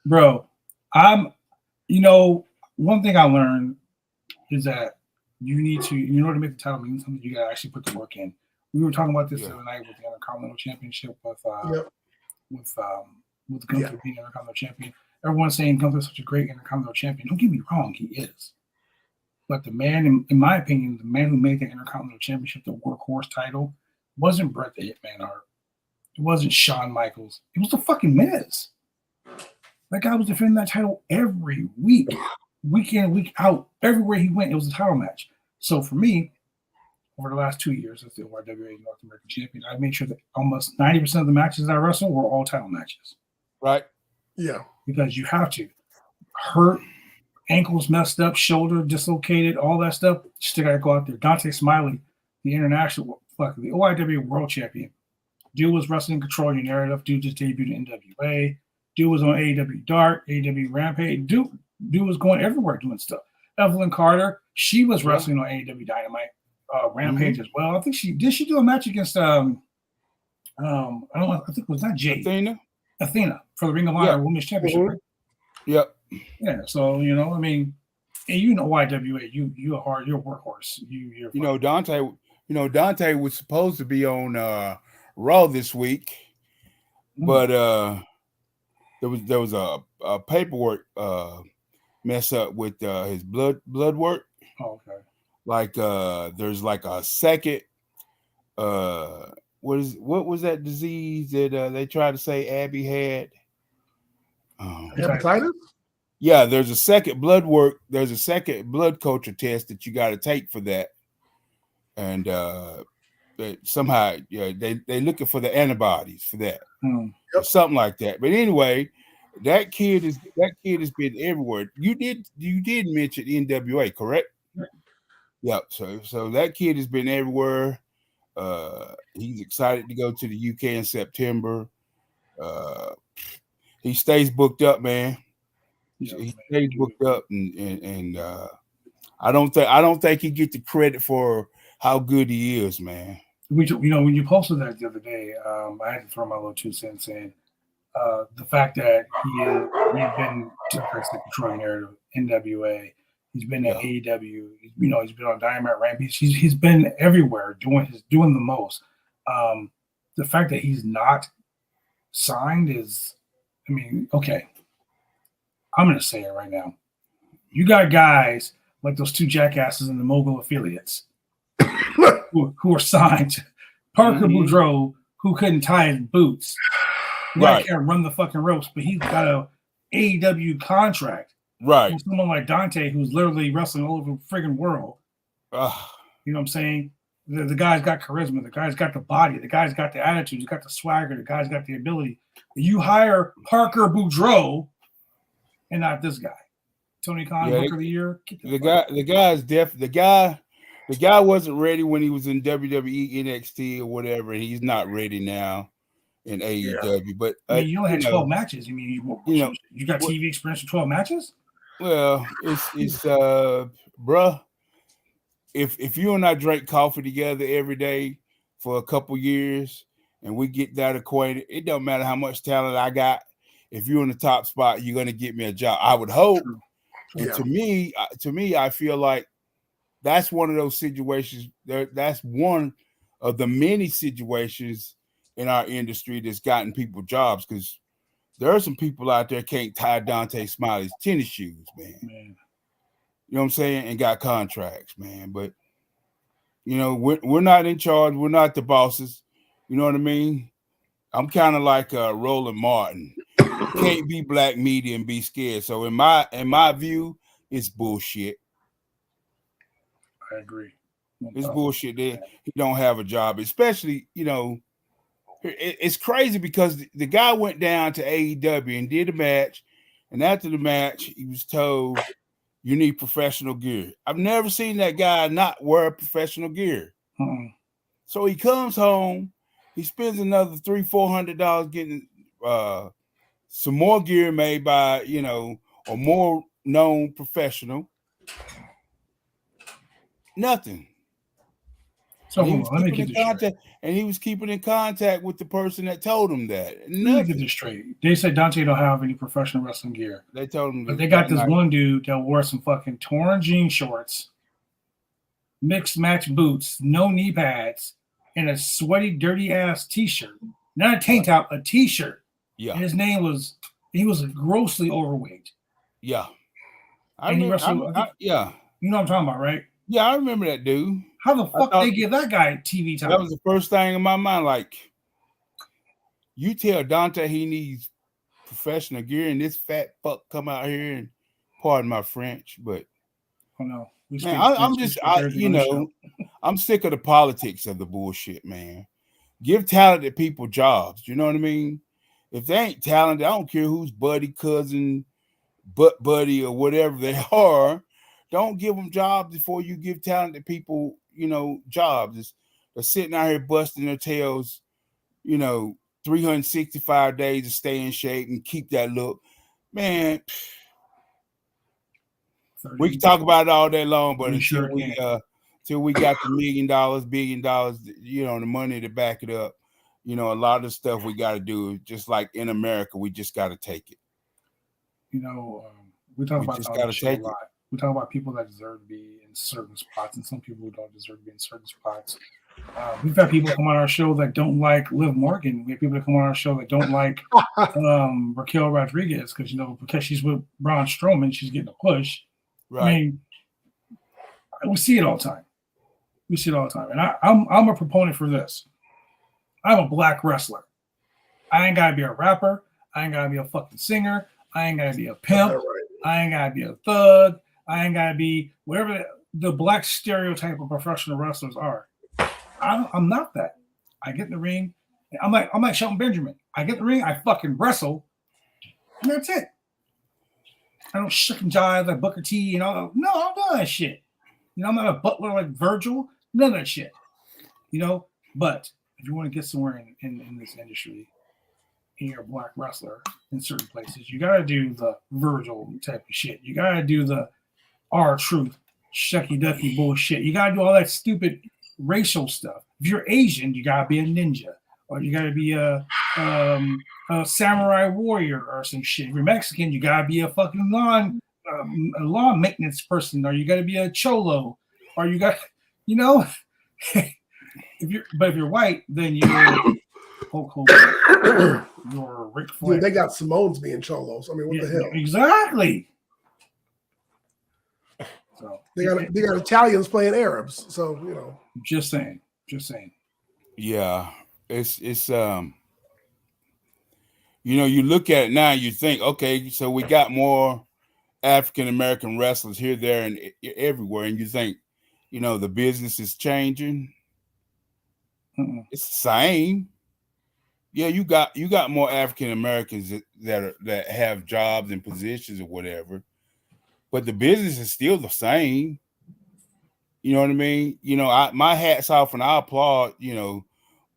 Bro, one thing I learned is that you need to, in order to make the title mean something, you gotta actually put the work in. We were talking about this the other night with the Intercontinental Championship with Gunther being Intercontinental Champion. Everyone's saying Gunther's such a great Intercontinental Champion. Don't get me wrong, he is. But the man, in my opinion, the man who made the Intercontinental Championship the workhorse title wasn't Bret the Hitman Hart. It wasn't Shawn Michaels. It was the fucking Miz. That guy was defending that title every week, week in, week out. Everywhere he went, it was a title match. So for me, over the last 2 years as the OIWA North American Champion, I made sure that almost 90% of the matches I wrestled were all title matches. Right. Yeah. Because you have to. Hurt, ankles messed up, shoulder dislocated, all that stuff. You still got to go out there. Dante Smiley, the the OIWA World Champion. Dude was wrestling Control Your Narrative. Dude just debuted in NWA. Dude was on AEW Dark, AEW Rampage. Dude was going everywhere doing stuff. Evelyn Carter, she was wrestling on AEW Dynamite Rampage as well. I think she do a match against I think it was not Jade. Athena for the Ring of Honor Women's Championship. Right? Yep. Yeah. So and YWA, you're a workhorse. Dante was supposed to be on Raw this week, but there was a paperwork mess up with his blood work. Oh, okay. Like there's like a second what was that disease that they tried to say Abby had? Hepatitis? Yeah, there's a second blood work. There's a second blood culture test that you got to take for that, and somehow they looking for the antibodies for that, or something like that. But anyway, that kid has been everywhere. You did mention NWA, correct? Yep. So that kid has been everywhere. He's excited to go to the UK in September. He stays booked up, man. He stays booked up, and I don't think he get the credit for how good he is, man. When you posted that the other day, I had to throw my little 2 cents in. The fact that he's been to the Control Narrative, NWA, he's been at AEW, he's been on Dynamite Rampage, he's been everywhere doing the most. The fact that he's not signed is, okay. I'm going to say it right now. You got guys like those 2 jackasses in the Mogul affiliates who are signed. Parker Boudreaux, who couldn't tie his boots. The guy can't run the fucking ropes, but he's got a AEW contract. Right. And someone like Dante, who's literally wrestling all over the friggin' world. You know what I'm saying? The guy's got charisma. The guy's got the body. The guy's got the attitude. He's got the swagger. The guy's got the ability. You hire Parker Boudreaux and not this guy. Tony Khan, Book of the Year. The guy wasn't ready when he was in WWE, NXT, or whatever. He's not ready now in AEW. But you only had 12 matches. You got TV experience for 12 matches? Well, it's bruh. If you and I drink coffee together every day for a couple years and we get that acquainted, it don't matter how much talent I got. If you're in the top spot, you're gonna get me a job. I would hope. And to me, I feel like that's one of those situations. That's one of the many situations in our industry that's gotten people jobs, because there are some people out there can't tie Dante Smiley's tennis shoes, man. You know what I'm saying? And got contracts, man. But we're not in charge. We're not the bosses. You know what I mean? I'm kind of like Roland Martin. You can't be black media and be scared. So in my view, it's bullshit. I agree. It's bullshit. He don't have a job, especially, it's crazy because the guy went down to AEW and did a match, and after the match, he was told, you need professional gear. I've never seen that guy not wear professional gear. So he comes home, he spends another $300-400 getting some more gear made by, a more known professional. Nothing. So hold on, let me get this straight. And he was keeping in contact with the person that told him that. Let me get this straight. They said Dante don't have any professional wrestling gear. They told him, but they got this one dude that wore some fucking torn jean shorts, mixed match boots, no knee pads, and a sweaty, dirty ass t-shirt. Not a tank top, a t-shirt. Yeah. And his name was, he was grossly overweight. Yeah. Yeah. You know what I'm talking about, right? Yeah, I remember that dude. How the fuck they give that guy TV time? That was the first thing in my mind. Like, you tell Dante he needs professional gear, and this fat fuck come out here and pardon my French, but oh no, I'm sick of the politics of the bullshit, man. Give talented people jobs. You know what I mean? If they ain't talented, I don't care who's buddy, cousin, butt buddy, or whatever they are. Don't give them jobs before you give talented people, jobs. They're sitting out here busting their tails, 365 days to stay in shape and keep that look. Man, we can talk about it all day long, but until we got the $1 million, $1 billion, the money to back it up, a lot of the stuff we got to do, just like in America, we just got to take it. We talk about that on the show a lot. We talk about people that deserve to be in certain spots and some people who don't deserve to be in certain spots. We've got people come on our show that don't like Liv Morgan. We have people that come on our show that don't like Raquel Rodriguez because she's with Braun Strowman, she's getting a push. Right. I mean, we see it all the time. And I'm a proponent for this. I'm a black wrestler. I ain't got to be a rapper. I ain't got to be a fucking singer. I ain't got to be a pimp. Right. I ain't got to be a thug. I ain't got to be whatever the black stereotype of professional wrestlers are. I'm not that. I get in the ring. I'm like Shelton Benjamin. I get in the ring. I fucking wrestle. And that's it. I don't shuck and jive like Booker T. No, I don't do that shit. I'm not a butler like Virgil. None of that shit. But if you want to get somewhere in this industry, and you're a black wrestler in certain places, you got to do the Virgil type of shit. You got to do the R-Truth, shucky ducky bullshit. You got to do all that stupid racial stuff. If you're Asian, you got to be a ninja, or you got to be a samurai warrior or some shit. If you're Mexican, you got to be a fucking lawn maintenance person, or you got to be a cholo, or you got, if you're white, then you're Hulk Hogan. You're Ric Flair. Dude, they got Simone's being cholos. I mean, what the hell? Exactly. So they got Italians playing Arabs. So Just saying. Yeah, it's you look at it now, you think, okay, so we got more African American wrestlers here, there, and everywhere, and you think, the business is changing. It's the same. Yeah, you got more African Americans that have jobs and positions or whatever, but the business is still the same. You know what I mean? My hat's off, and I applaud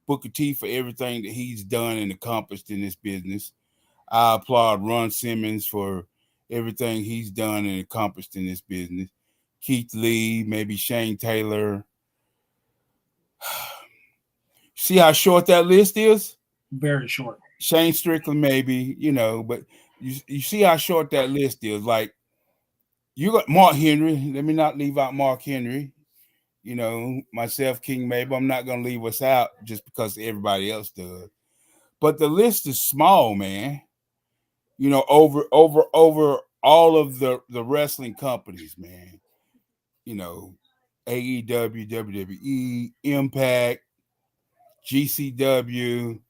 Booker T for everything that he's done and accomplished in this business. I applaud Ron Simmons for everything he's done and accomplished in this business. Keith Lee, maybe Shane Taylor. See how short that list is? Very short. Shane Strickland, maybe, but you see how short that list is. Like, you got Mark Henry. Let me not leave out Mark Henry. Myself, King Mabel. I'm not going to leave us out just because everybody else does. But the list is small, man. Over all of the wrestling companies, man. AEW, WWE, Impact, GCW,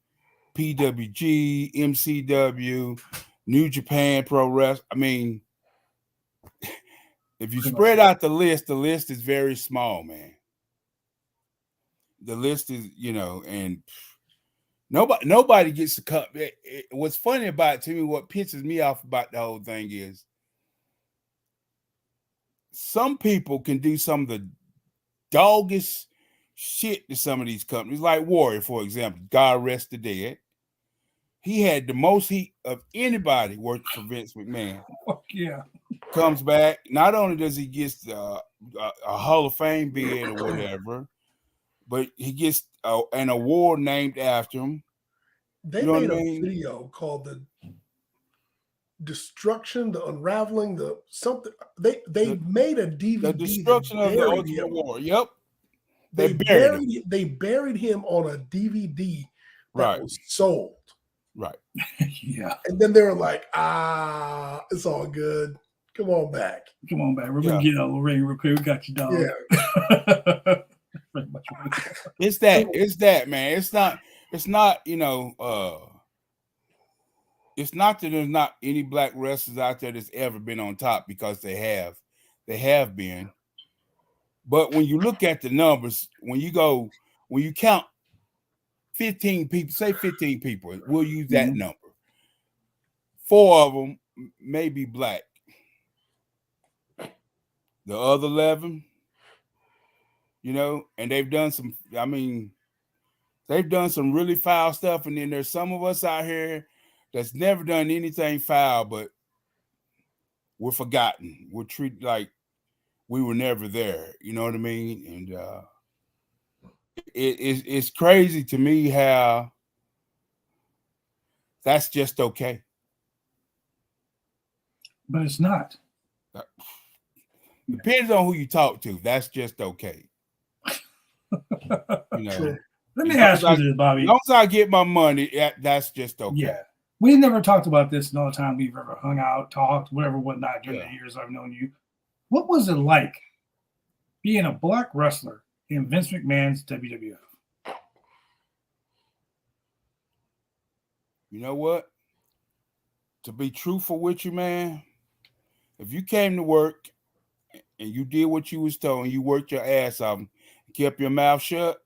PWG, MCW, New Japan Pro Wrestling. I mean, if you spread out the list is very small, man. The list is, and nobody gets to cut. What's funny about it to me, what pisses me off about the whole thing is some people can do some of the doggest shit to some of these companies, like Warrior, for example. God rest the dead. He had the most heat of anybody working for Vince McMahon. Fuck yeah. Comes back. Not only does he get a Hall of Fame bid or whatever, but he gets an award named after him. They You know made what I a mean? video called "The Destruction, the Unraveling, the something." They made a DVD. The Destruction of the Ultimate War. Yep. They buried him. They buried him on a DVD that Right. was sold. Right. Yeah. And then they were like, it's all good. Come on back. Come on back. We're gonna get a little ring real quick. We got you, dog. Yeah. It's that, man. It's not, you know, it's not that there's not any black wrestlers out there that's ever been on top, because they have been. But when you look at the numbers, when you count 15 people, say 15 people, we'll use that number. 4 of them may be black. The other 11, you know, and they've done some really foul stuff. And then there's some of us out here that's never done anything foul, but we're forgotten. We're treated like we were never there. You know what I mean? And it's crazy to me how that's just okay. But it's not. Depends on who you talk to. That's just okay. You know. Let me ask you this, Bobby. As long as I get my money, that's just okay. Yeah. We never talked about this in all the time we've ever hung out, talked, whatever, whatnot, during the years I've known you. What was it like being a black wrestler in Vince McMahon's WWF? You know what? To be truthful with you, man, if you came to work and you did what you was told and you worked your ass off and kept your mouth shut,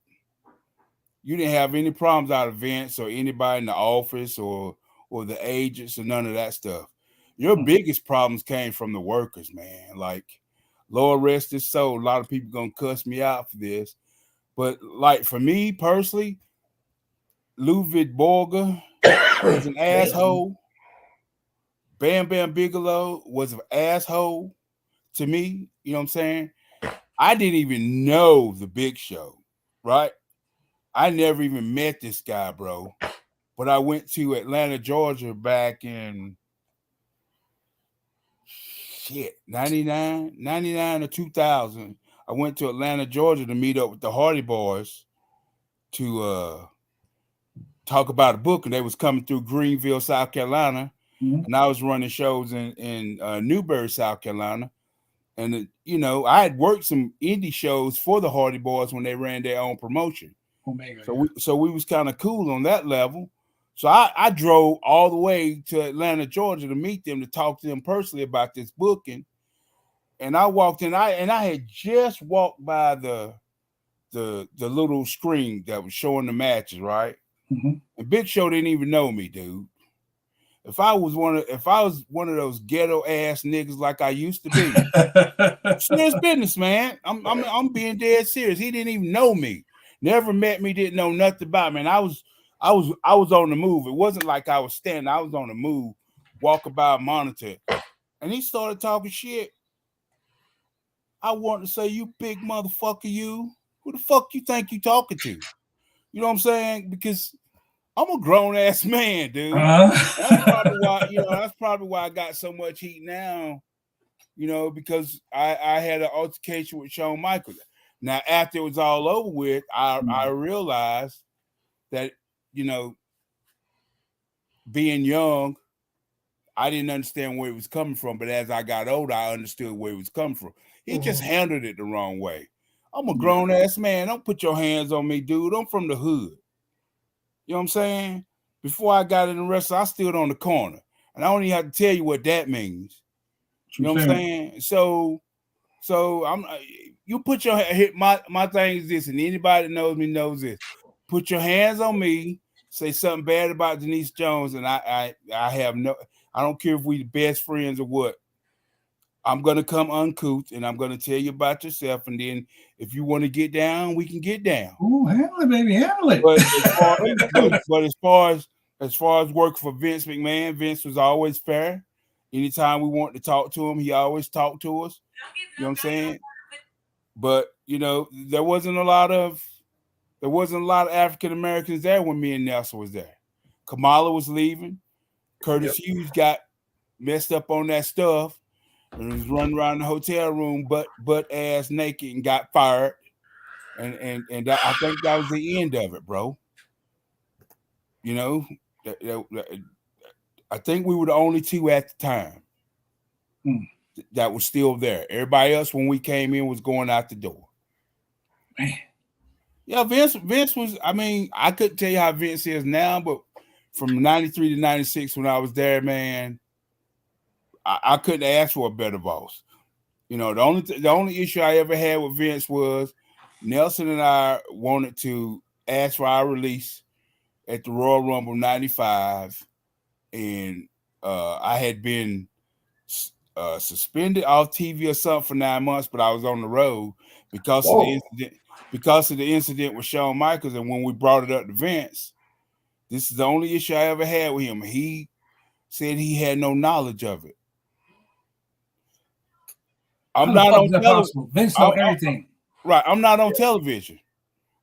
you didn't have any problems out of Vince or anybody in the office or the agents or none of that stuff. Your biggest problems came from the workers, man. Like, Lord rest his soul, a lot of people gonna cuss me out for this. But like for me personally, Ludwig Borger was an asshole. Bam Bam Bigelow was an asshole to me. You know what I'm saying? I didn't even know the Big Show, right? I never even met this guy, bro. But I went to Atlanta, Georgia back in 99 or 2000. I went to Atlanta, Georgia to meet up with the Hardy Boys to talk about a book, and they was coming through Greenville, South Carolina, and I was running shows in Newberry, South Carolina. And you know, I had worked some indie shows for the Hardy Boys when they ran their own promotion. Omega, so we was kind of cool on that level. So I drove all the way to Atlanta, Georgia to meet them, to talk to them personally about this booking. And I walked in, I had just walked by the little screen that was showing the matches, right? And Big Show didn't even know me, dude. If I was one of those ghetto ass niggas like I used to be, serious business, man. I'm being dead serious. He didn't even know me, never met me, didn't know nothing about me. And I was on the move. It wasn't like I was standing. I was on the move, walking by a monitor, and he started talking shit. I want to say, you big motherfucker, you. Who the fuck you think you talking to? You know what I'm saying? Because I'm a grown ass man, dude. That's probably why I got so much heat now. You know, because I had an altercation with Shawn Michaels. Now, after it was all over with, I realized that, you know, being young, I didn't understand where it was coming from. But as I got older, I understood where it was coming from. He just handled it the wrong way. I'm a grown ass man. Don't put your hands on me, dude. I'm from the hood. You know what I'm saying? Before I got in the wrestling, I stood on the corner. And I don't even have to tell you what that means. You know what I'm saying? So I'm you put your my thing is this, and anybody that knows me knows this. Put your hands on me, say something bad about Denise Jones, and I don't care if we the best friends or what. I'm gonna come uncouth and I'm gonna tell you about yourself, and then if you want to get down, we can get down. Oh, handle it, baby, handle it. But as far as work for Vince McMahon, Vince was always fair. Anytime we wanted to talk to him, he always talked to us. You know what I'm saying? But you know, there wasn't a lot of There wasn't a lot of African Americans there when me and Nelson was there. Kamala was leaving. Curtis Hughes got messed up on that stuff and was running around the hotel room butt ass naked and got fired. And that, I think that was the end of it, bro. You know, I think we were the only two at the time that was still there. Everybody else, when we came in, was going out the door. Man. Yeah, Vince was, I mean, I couldn't tell you how Vince is now, but from 93 to 96 when I was there, man, I couldn't ask for a better boss. You know, the only issue I ever had with Vince was Nelson and I wanted to ask for our release at the Royal Rumble 95, and I had been suspended off TV or something for 9 months, but I was on the road because of the incident with Shawn Michaels. And when we brought it up to Vince, this is the only issue I ever had with him. He said he had no knowledge of it. I'm not on television. Vince knows everything. Right. I'm not on television.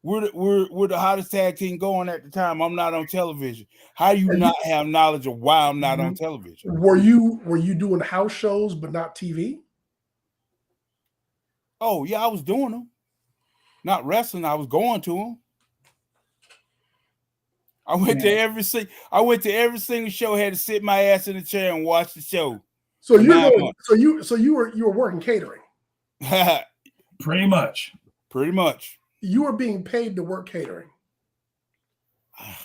We're the hottest tag team going at the time. I'm not on television. How do you not have knowledge of why I'm not on television? Were you doing house shows but not TV? Oh yeah, I was doing them. Not wrestling. I was going to them. I went to every single show. Had to sit my ass in the chair and watch the show. So you were working catering. Pretty much. Pretty much. You were being paid to work catering. I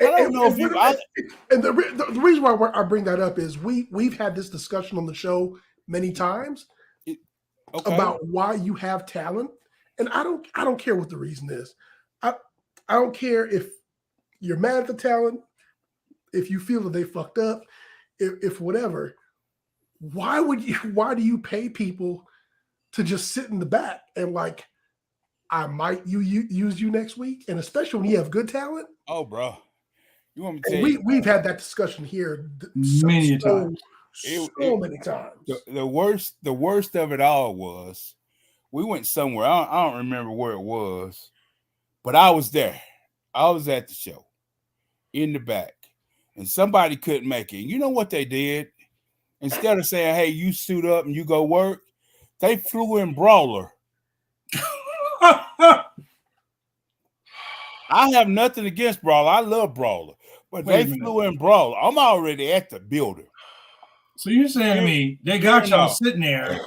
don't know and the reason why I bring that up is we've had this discussion on the show many times about why you have talent, and I don't care what the reason is. I don't care if you're mad at the talent, if you feel that they fucked up, if whatever. Why do you pay people to just sit in the back and like, I might use you next week, and especially when you have good talent? Oh, bro. You want me to tell you? We've had that discussion here many times. So many times. The worst of it all was we went somewhere. I don't remember where it was, but I was there. I was at the show in the back, and somebody couldn't make it. You know what they did? Instead of saying, "Hey, you suit up and you go work," they flew in Brawler. I have nothing against Brawler. I love Brawler. But they flew in Brawler. I'm already at the building. So you're saying to me, they got y'all sitting there.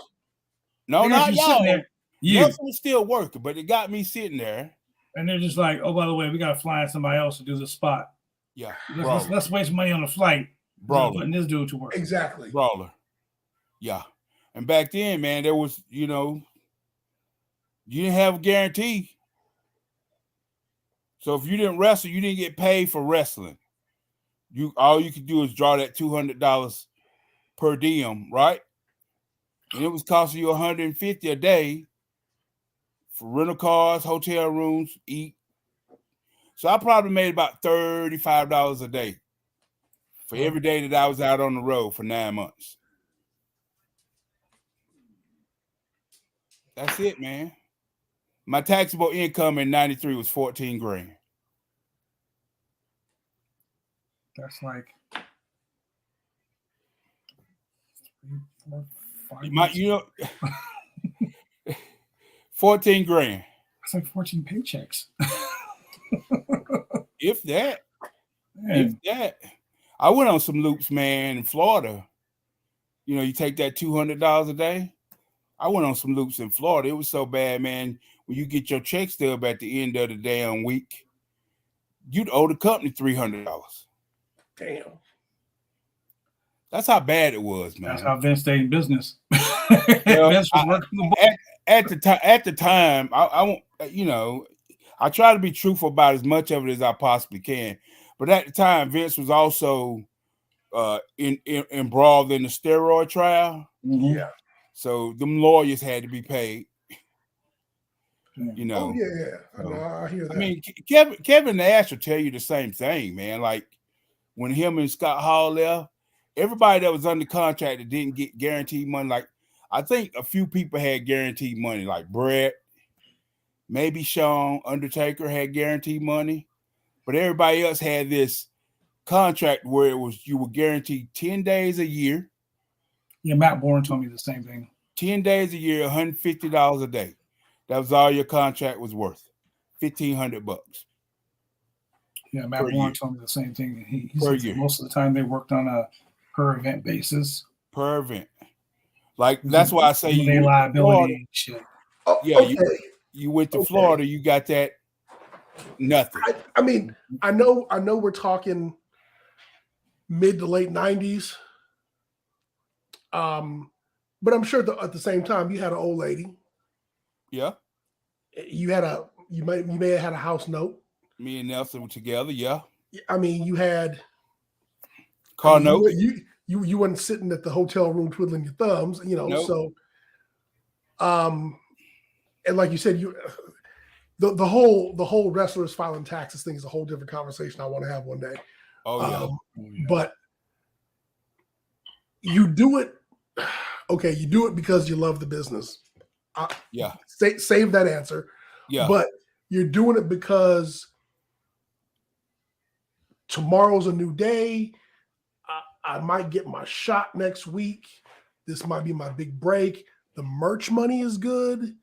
No, not y'all. Nelson was still working, but it got me sitting there. And they're just like, oh, by the way, we got to fly in somebody else to do the spot. Yeah. Let's waste money on the flight. Brawler. Putting this dude to work. Exactly. Brawler. Yeah. And back then, man, there was, you didn't have a guarantee. So if you didn't wrestle, you didn't get paid for wrestling. All you could do is draw that $200 per diem, right? And it was costing you $150 a day for rental cars, hotel rooms, eat. So I probably made about $35 a day for every day that I was out on the road for 9 months. That's it, man. My taxable income in 93 was $14,000. That's like $14,000. That's like 14 paychecks. If that. Man. If that. I went on some loops, man, in Florida. You take that $200 a day. I went on some loops in Florida. It was so bad, man. When you get your check stub at the end of the damn week, you'd owe the company $300. Damn. That's how bad it was, man. That's how Vince stayed in business. Vince was working at the time, I won't, I try to be truthful about as much of it as I possibly can. But at the time, Vince was also embroiled in the steroid trial. Mm-hmm. Yeah. So them lawyers had to be paid. Oh yeah. I hear that. I mean, Kevin Nash will tell you the same thing, man. Like when him and Scott Hall left, everybody that was under contract that didn't get guaranteed money, like I think a few people had guaranteed money, like Brett, maybe Shawn, Undertaker had guaranteed money, but everybody else had this contract where it was you were guaranteed 10 days a year. Yeah, Matt Bourne told me the same thing. 10 days a year, $150 a day. That was all your contract was worth. $1,500. Yeah, Matt Per Bourne year. told me the same thing. He Per said year. most of the time they worked on a per event basis. Per event. Like that's why I say you They went to liability Florida. and shit. Oh, Yeah, okay. you went to Okay. Florida, you got that nothing. I mean, I know we're talking mid to late 90s. But I'm sure at the same time you had an old lady. Yeah. You may have had a house note. Me and Nelson were together, yeah. I mean, you had Car note. You weren't sitting at the hotel room twiddling your thumbs, you know. Nope. So, and like you said, the whole wrestlers filing taxes thing is a whole different conversation I want to have one day. Oh yeah. But you do it. Okay, you do it because you love the business. Yeah. Save that answer. Yeah. But you're doing it because tomorrow's a new day. I might get my shot next week. This might be my big break. The merch money is good.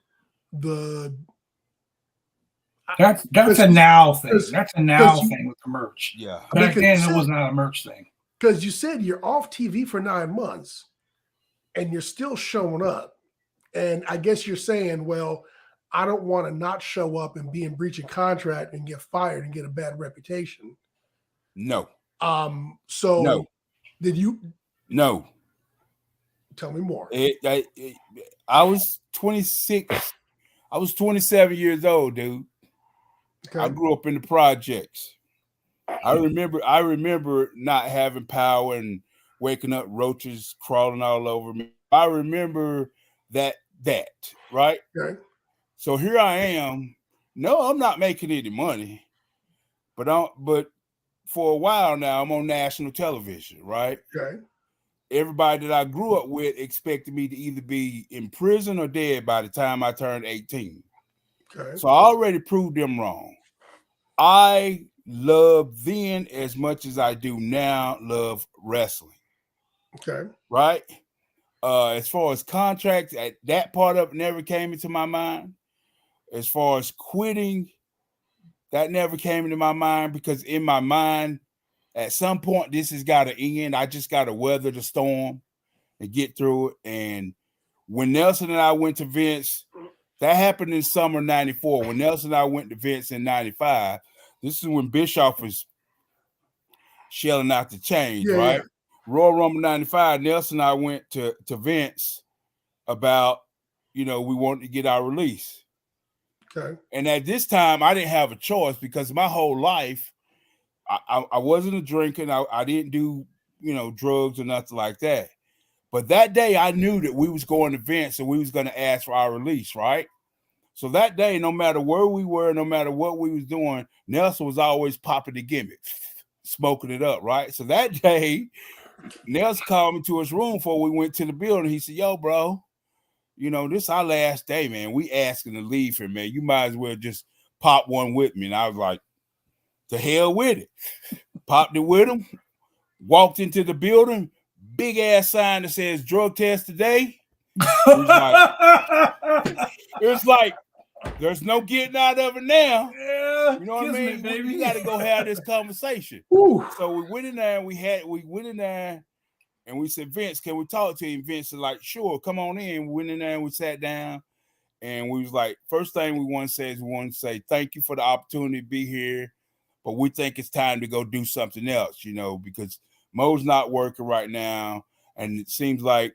That's a now thing. That's a now you- thing with the merch. Yeah. Back Because then, you it was said- not a merch thing. Because you said you're off TV for 9 months and you're still showing up. And I guess you're saying, well, I don't want to not show up and be in breach of contract and get fired and get a bad reputation. No. So No. did you No. tell me more? I was 26. I was 27 years old, dude. Okay. I grew up in the projects. I remember not having power and waking up roaches crawling all over me. I remember that, right? Okay. So here I am. No, I'm not making any money, but for a while now, I'm on national television, right? Okay. Everybody that I grew up with expected me to either be in prison or dead by the time I turned 18. Okay. So I already proved them wrong. I love then as much as I do now love wrestling. Okay. Right? As far as contracts, that part of it never came into my mind. As far as quitting, that never came into my mind because in my mind, at some point, this has got to end. I just got to weather the storm and get through it. And when Nelson and I went to Vince, that happened in summer 94. When Nelson and I went to Vince in 95, this is when Bischoff was shelling out the change, right? Yeah. Royal Rumble 95, Nelson and I went to Vince about, we wanted to get our release. Okay. And at this time, I didn't have a choice because my whole life, I wasn't a drinker. I didn't do, drugs or nothing like that. But that day, I knew that we was going to Vince and we was going to ask for our release, right? So that day, no matter where we were, no matter what we was doing, Nelson was always popping the gimmick, smoking it up, right? So that day, Nelson called me to his room before we went to the building. He said, yo, bro, this our last day, man. We asking to leave here, man. You might as well just pop one with me. And I was like, to hell with it. Popped it with him, walked into the building, big ass sign that says drug test today. It's like there's no getting out of it now. Yeah, you know what I mean? baby. We got to go have this conversation. Ooh. So we went in there and we went in there and we said, Vince, can we talk to you? Vince is like, sure, come on in. We went in there and we sat down and we was like, first thing we want to say is we want to say thank you for the opportunity to be here, but we think it's time to go do something else, because Mo's not working right now, and it seems like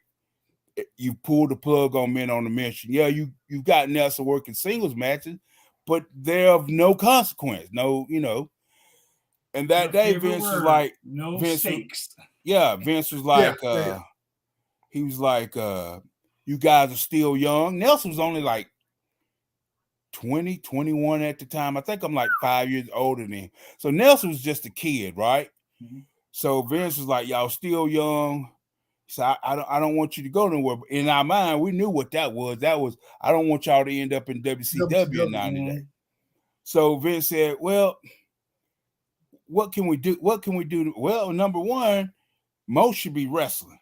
you pulled the plug on Men on the Mission. Yeah, you've got Nelson working singles matches, but they're of no consequence. No, And that day, Vince was like, no Vince stakes. Vince was like, he was like, you guys are still young. Nelson was only like 20, 21 at the time. I think I'm like 5 years older than him. So Nelson was just a kid, right? Mm-hmm. So Vince was like, y'all still young. So I don't want you to go nowhere. But in our mind, we knew what that was. That was, I don't want y'all to end up in WCW in 90 days. So Vince said, well, what can we do? What can we do? Well, number one, Mo should be wrestling.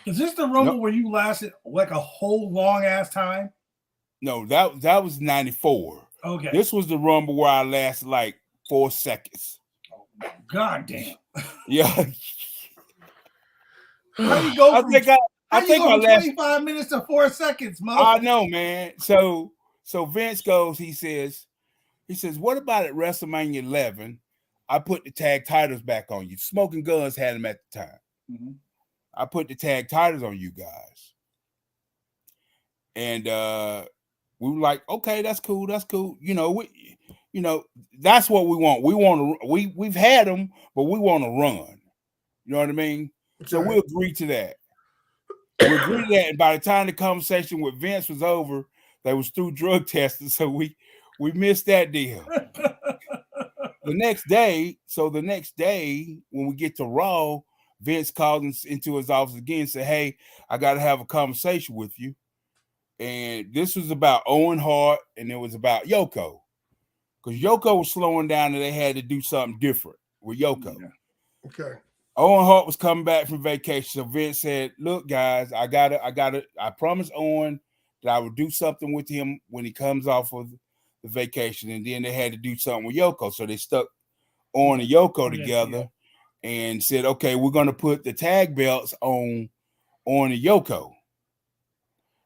Is this the Rumble where you lasted like a whole long ass time? No, that was 94. Okay. This was the Rumble where I lasted like 4 seconds. God damn. Yeah. How you go from, I think I lasted 25 minutes to 4 seconds, Mo? I know, man. So Vince goes, he says, what about at WrestleMania 11? I put the tag titles back on you. Smoking Guns had them at the time. Mm-hmm. I put the tag titles on you guys. And we were like, okay, that's cool. That's cool. That's what we want. We've had them, but we want to run. You know what I mean? So we agree to that. We agreed to that. And by the time the conversation with Vince was over, they was through drug testing. So we missed that deal. The next day, when we get to Raw, Vince called us into his office again and said, hey, I got to have a conversation with you. And this was about Owen Hart and it was about Yoko. Because Yoko was slowing down and they had to do something different with Yoko. Yeah. Okay. Owen Hart was coming back from vacation. So Vince said, look, guys, I promised Owen that I would do something with him when he comes off of the vacation. And then they had to do something with Yoko. So they stuck Owen and Yoko together and said, okay, we're going to put the tag belts on Owen and Yoko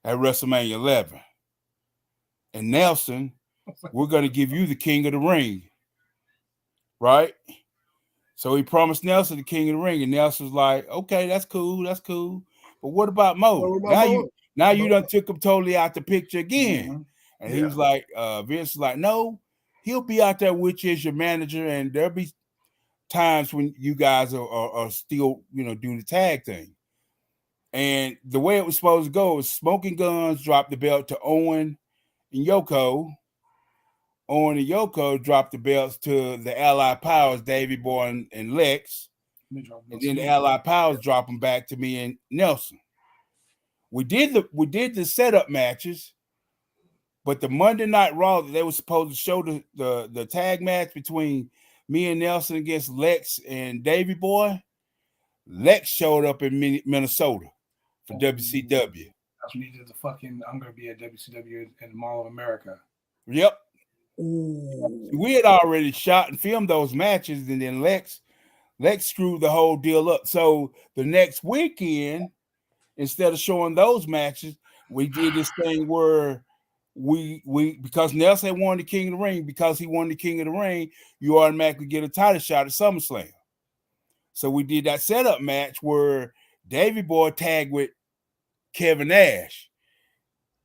at WrestleMania 11. And Nelson, we're going to give you the King of the Ring. Right? So he promised Nelson the King of the Ring. And Nelson was like, okay, that's cool. That's cool. But what about Mo? Now you done took him totally out the picture again. Mm-hmm. And he was like, Vince was like, no, he'll be out there with you as your manager. And there'll be times when you guys are still, do the tag thing. And the way it was supposed to go was Smoking Guns dropped the belt to Owen and Yoko. Owen and Yoko dropped the belts to the Allied Powers, Davey Boy and Lex. And then the Allied Powers drop them back to me and Nelson. We did the setup matches, but the Monday Night Raw that they were supposed to show the tag match between me and Nelson against Lex and Davey Boy, Lex showed up in Minnesota for WCW. That's when he did the fucking I'm gonna be at WCW in the Mall of America. Yep. Ooh. We had already shot and filmed those matches, and then Lex screwed the whole deal up. So the next weekend, instead of showing those matches, we did this thing where we because Nelson had won the King of the Ring, because he won the King of the Ring, you automatically get a title shot at SummerSlam. So we did that setup match where Davey Boy tagged with Kevin Nash,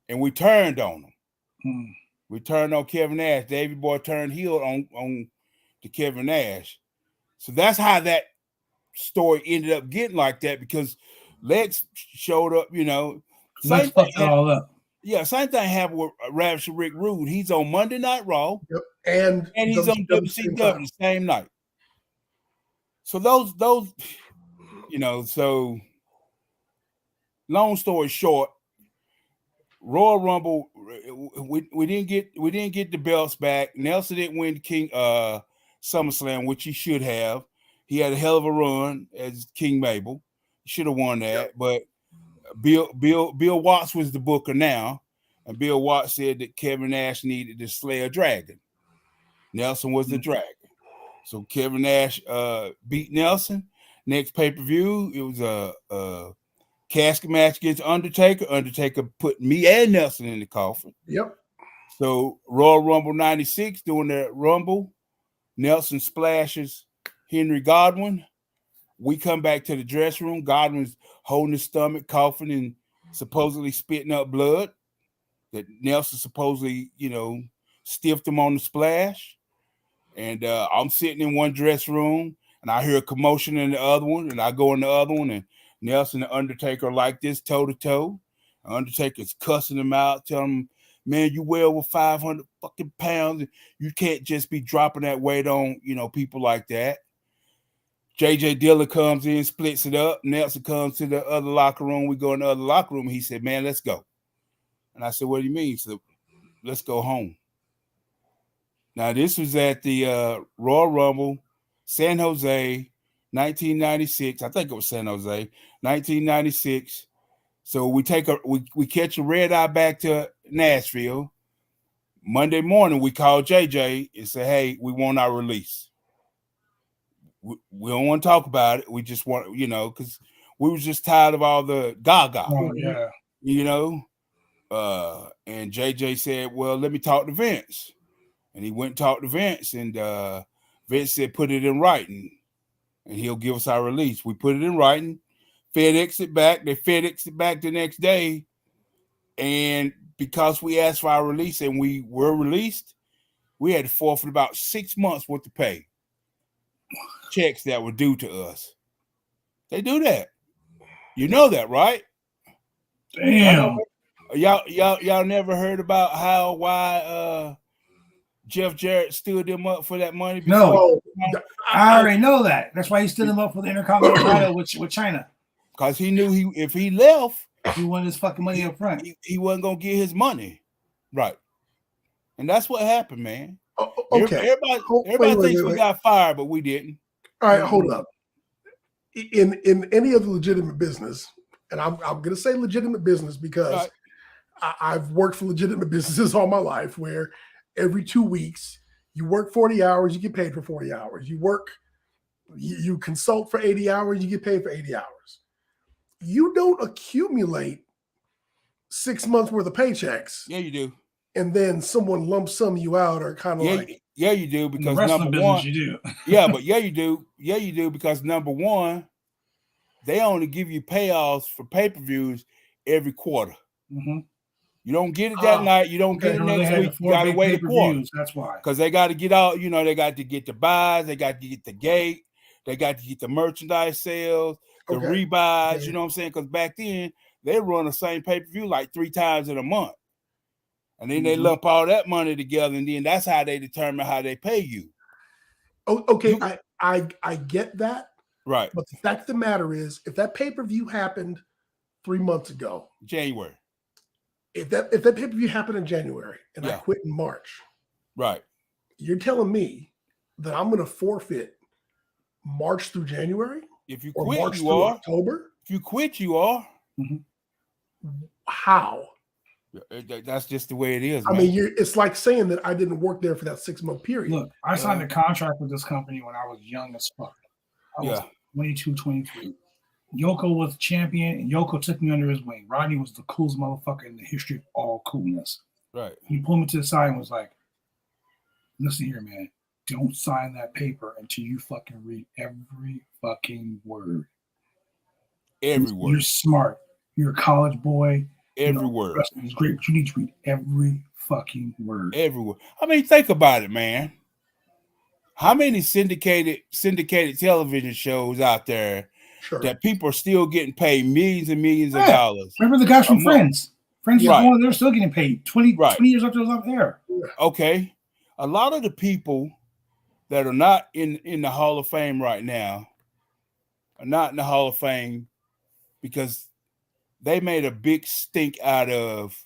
and we turned on him. We turned on Kevin Nash. Davey Boy turned heel on to Kevin Nash. So that's how that story ended up getting like that, because Lex showed up, Lex fucked it all up. Yeah, same thing happened with Ravishing Rick Rude. He's on Monday Night Raw. Yep. And he's on WCW the same night. So those, so long story short, Royal Rumble, we didn't get the belts back. Nelson didn't win the King SummerSlam, which he should have. He had a hell of a run as King Mabel. He should have won that. Yep. But Bill Watts was the booker now, and Bill Watts said that Kevin Nash needed to slay a dragon. Nelson was the dragon. So Kevin Nash beat Nelson. Next pay-per-view, it was a casket match against Undertaker. Undertaker put me and Nelson in the coffin. Yep. So Royal Rumble 96, during the Rumble, Nelson splashes Henry Godwin. We come back to the dressing room. Godwin's holding his stomach, coughing, and supposedly spitting up blood. That Nelson supposedly, stiffed him on the splash. And I'm sitting in one dressing room, and I hear a commotion in the other one, and I go in the other one, and Nelson and Undertaker like this toe-to-toe. Undertaker's cussing him out, telling him, man, you weigh over 500 fucking pounds. You can't just be dropping that weight on, people like that. JJ Dillon comes in, splits it up. Nelson comes to the other locker room. We go in the other locker room. He said, man, let's go. And I said, what do you mean? He said, let's go home. Now, this was at the Royal Rumble, San Jose, 1996. I think it was San Jose, 1996. So we catch a red eye back to Nashville. Monday morning, we call JJ and say, hey, we want our release. We don't want to talk about it. We just want, because we was just tired of all the gaga. Oh, yeah. And JJ said, well, let me talk to Vince. And he went and talked to Vince, and Vince said, put it in writing, and he'll give us our release. We put it in writing, FedEx it back. They FedEx it back the next day. And because we asked for our release and we were released, we had to forfeit about 6 months worth of pay. Checks that were due to us. They do that. You know that, right? Damn. Y'all never heard about why Jeff Jarrett stood them up for that money? No, I already know that. That's why he stood them up for the Intercontinental title with China. Because he knew if he left, he wanted his fucking money up front. He wasn't gonna get his money, right? And that's what happened, man. Okay. Everybody thinks we got fired, but we didn't. All right, hold up. In any other legitimate business, and I'm going to say legitimate business because I've worked for legitimate businesses all my life, where every 2 weeks you work 40 hours, you get paid for 40 hours. You consult for 80 hours, you get paid for 80 hours. You don't accumulate 6 months worth of paychecks. Yeah, you do. And then someone lumps sum you out, or kind of like. Yeah, you do, because number one, you do. you do. Yeah, you do, because number one, they only give you payoffs for pay-per-views every quarter. Mm-hmm. You don't get it that night. You don't get it next week. You got to wait a quarter. That's why. Because they got to get out. They got to get the buys. They got to get the gate. They got to get the merchandise sales, the rebuys. Okay. You know what I'm saying? Because back then, they run the same pay-per-view like 3 times in a month. And then they lump all that money together, and then that's how they determine how they pay you. Oh, okay, I get that. Right. But the fact of the matter is, if that pay-per-view happened 3 months ago, January. If that pay-per-view happened in January and I quit in March, right? You're telling me that I'm going to forfeit March through January? If you or quit, March you through are. October? If you quit, you are. Mm-hmm. How? That's just the way it is. I man. mean, it's like saying that I didn't work there for that 6 month period. Look, I signed a contract with this company when I was young as fuck. I was 22, 23. Yoko was champion, and Yoko took me under his wing. Rodney was the coolest motherfucker in the history of all coolness. Right. He pulled me to the side and was like, listen here, man. Don't sign that paper until you fucking read every fucking word. Every word. You're smart. You're a college boy. Every word. Wrestling is great, but you need to read every fucking word. Every word. I mean, think about it, man. How many syndicated television shows out there that people are still getting paid millions and millions of dollars? Remember the guys from Friends? Friends, they're still getting paid 20 years after it was up there. Okay. A lot of the people that are not in the Hall of Fame right now are not in the Hall of Fame because they made a big stink out of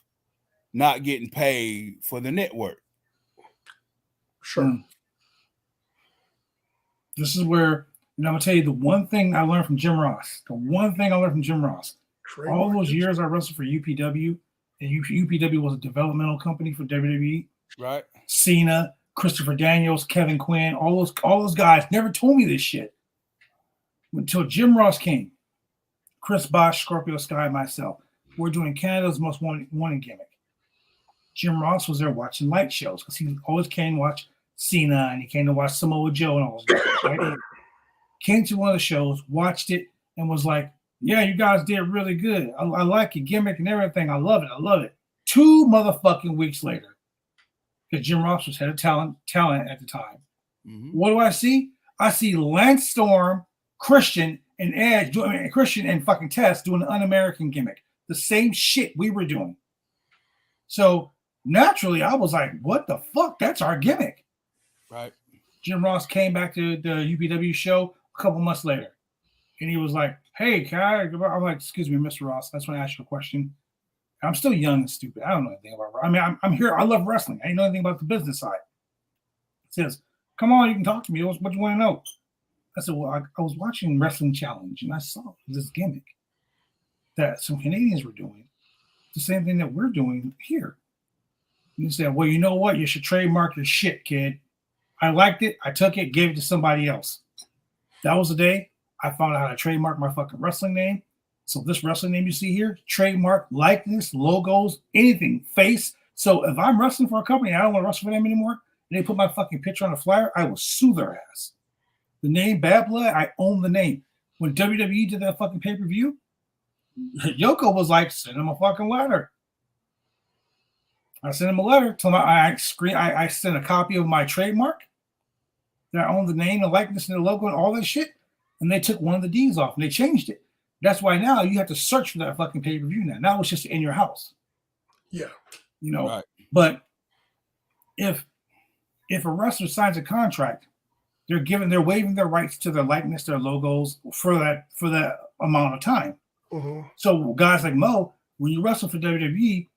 not getting paid for the network. Sure. This is where, I'm going to tell you the one thing I learned from Jim Ross. All those years I wrestled for UPW, and UPW was a developmental company for WWE. Right. Cena, Christopher Daniels, Kevin Quinn, all those guys never told me this shit until Jim Ross came. Chris Bosch, Scorpio Sky, and myself. We're doing Canada's Most Wanted gimmick. Jim Ross was there watching light shows because he always came to watch Cena and he came to watch Samoa Joe and all those guys, right? Came to one of the shows, watched it, and was like, yeah, you guys did really good. I like your gimmick and everything. I love it. 2 motherfucking weeks later, because Jim Ross was head of talent at the time. Mm-hmm. What do I see? I see Lance Storm, Christian, and Edge, Christian and fucking Tess doing an un-American gimmick. The same shit we were doing. So naturally, I was like, what the fuck? That's our gimmick. Right. Jim Ross came back to the UPW show. a couple months later. And he was like, hey, can I? I'm like, excuse me, Mr. Ross. That's when I asked you a question. I'm still young and stupid. I don't know anything about wrestling. I mean, I'm here. I love wrestling. I didn't know anything about the business side. He says, come on, you can talk to me. What do you want to know? I said, well, I was watching Wrestling Challenge, and I saw this gimmick that some Canadians were doing, the same thing that we're doing here. And he said, well, you know what? You should trademark your shit, kid. I liked it. I took it, gave it to somebody else. That was the day I found out how to trademark my fucking wrestling name. So this wrestling name you see here, trademark, likeness, logos, anything, face. So if I'm wrestling for a company and I don't want to wrestle for them anymore, and they put my fucking picture on a flyer, I will sue their ass. The name Bad Blood, I own the name. When WWE did that fucking pay-per-view, Yoko was like, send him a fucking letter. I sent him a letter. Told him I sent a copy of my trademark. That I own the name, the likeness, and the logo, and all that shit. And they took one of the D's off, and they changed it. That's why now you have to search for that fucking pay-per-view now. Now it's just in your house. Yeah. You know, Right. But if a wrestler signs a contract, they're waiving their rights to their likeness, their logos for that amount of time. Mm-hmm. So guys like Mo, when you wrestle for WWE,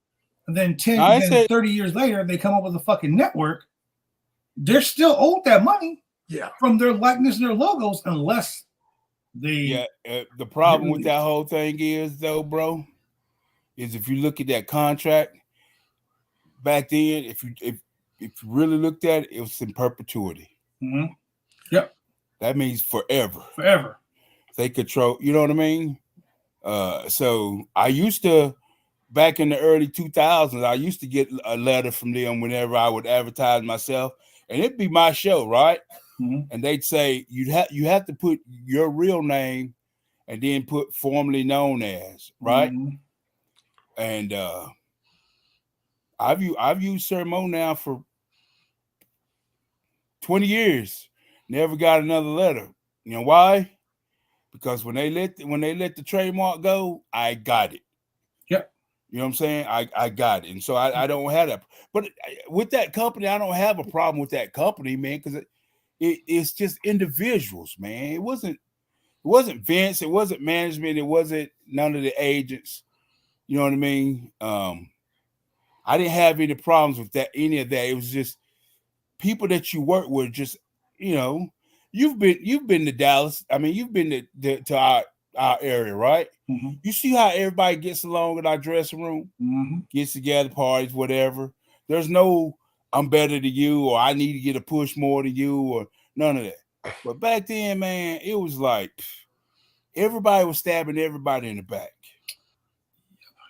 and then 30 years later, they come up with a fucking network, they're still owed that money from their likeness and their logos unless they... the problem with that whole thing is, though, bro, is if you look at that contract, back then, if you really looked at it, it was in perpetuity. Mm-hmm. Yep. That means forever. Forever. They control, you know what I mean? So I used to, back in the early 2000s, I used to get a letter from them whenever I would advertise myself, and it'd be my show, right? Mm-hmm. And they'd say you have to put your real name and then put formerly known as, right? Mm-hmm. And I've used Sir Mo now for 20 years. Never got another letter. You know why? Because when they let the trademark go, I got it. Yep. You know what I'm saying? I got it. And so I don't have that. But with that company, I don't have a problem with that company, man, because it's just individuals, man. It wasn't Vince, it wasn't management, it wasn't none of the agents. You know what I mean? I didn't have any problems with any of that. It was just people that you work with, just, you know, you've been to Dallas. I mean, you've been to our area, right? Mm-hmm. You see how everybody gets along in our dressing room, gets together, parties, whatever. There's no I'm better than you, or I need to get a push more than you, or none of that. But back then, man, it was like everybody was stabbing everybody in the back.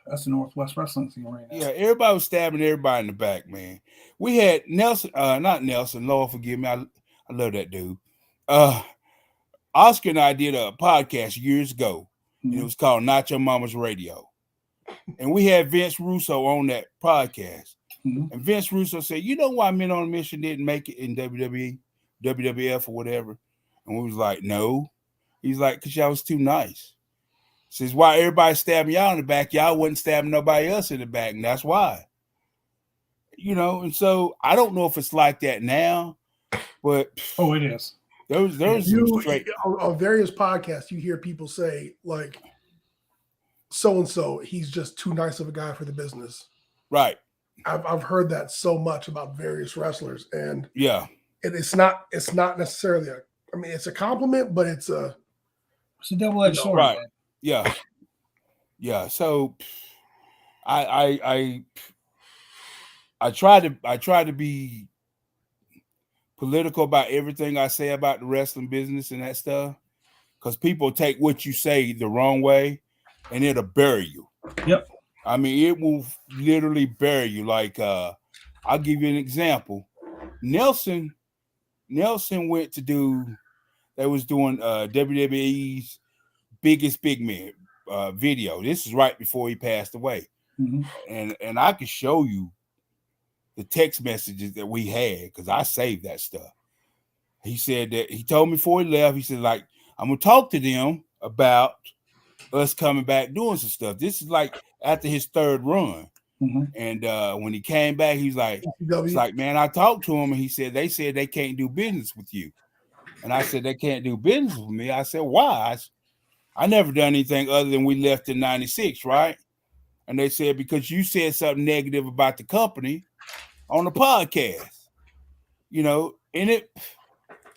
That's the Northwest wrestling scene right now. Yeah, everybody was stabbing everybody in the back, man. We had Nelson, not Nelson, Lord forgive me, I love that dude. Oscar and I did a podcast years ago, and it was called Not Your Mama's Radio. And we had Vince Russo on that podcast. Mm-hmm. And Vince Russo said, you know why Men on a Mission didn't make it in WWE, WWF, or whatever? And we was like, no. He's like, because y'all was too nice. Says, why everybody stabbing y'all in the back, y'all wasn't stabbing nobody else in the back, and that's why. You know, and so I don't know if it's like that now, but it is. There's straight on various podcasts, you hear people say, like, so-and-so, he's just too nice of a guy for the business. Right. I've heard that so much about various wrestlers, and it's not necessarily it's a compliment, but it's a double-edged sword, right? Man. Yeah. So I try to be political about everything I say about the wrestling business and that stuff, because people take what you say the wrong way, and it'll bury you. Yep. I mean, it will literally bury you. Like, I'll give you an example. Nelson went to they was doing WWE's Biggest Big Man video. This is right before he passed away. Mm-hmm. And I could show you the text messages that we had, because I saved that stuff. He said that he told me before he left, he said, like, I'm going to talk to them about us coming back doing some stuff. This is like after his third run. Mm-hmm. And when he came back, he's like, it's like, man, I talked to him, and he said, they said they can't do business with you. And I said, they can't do business with me. I said, why? I never done anything other than we left in 96, right? And they said, because you said something negative about the company on the podcast, you know, and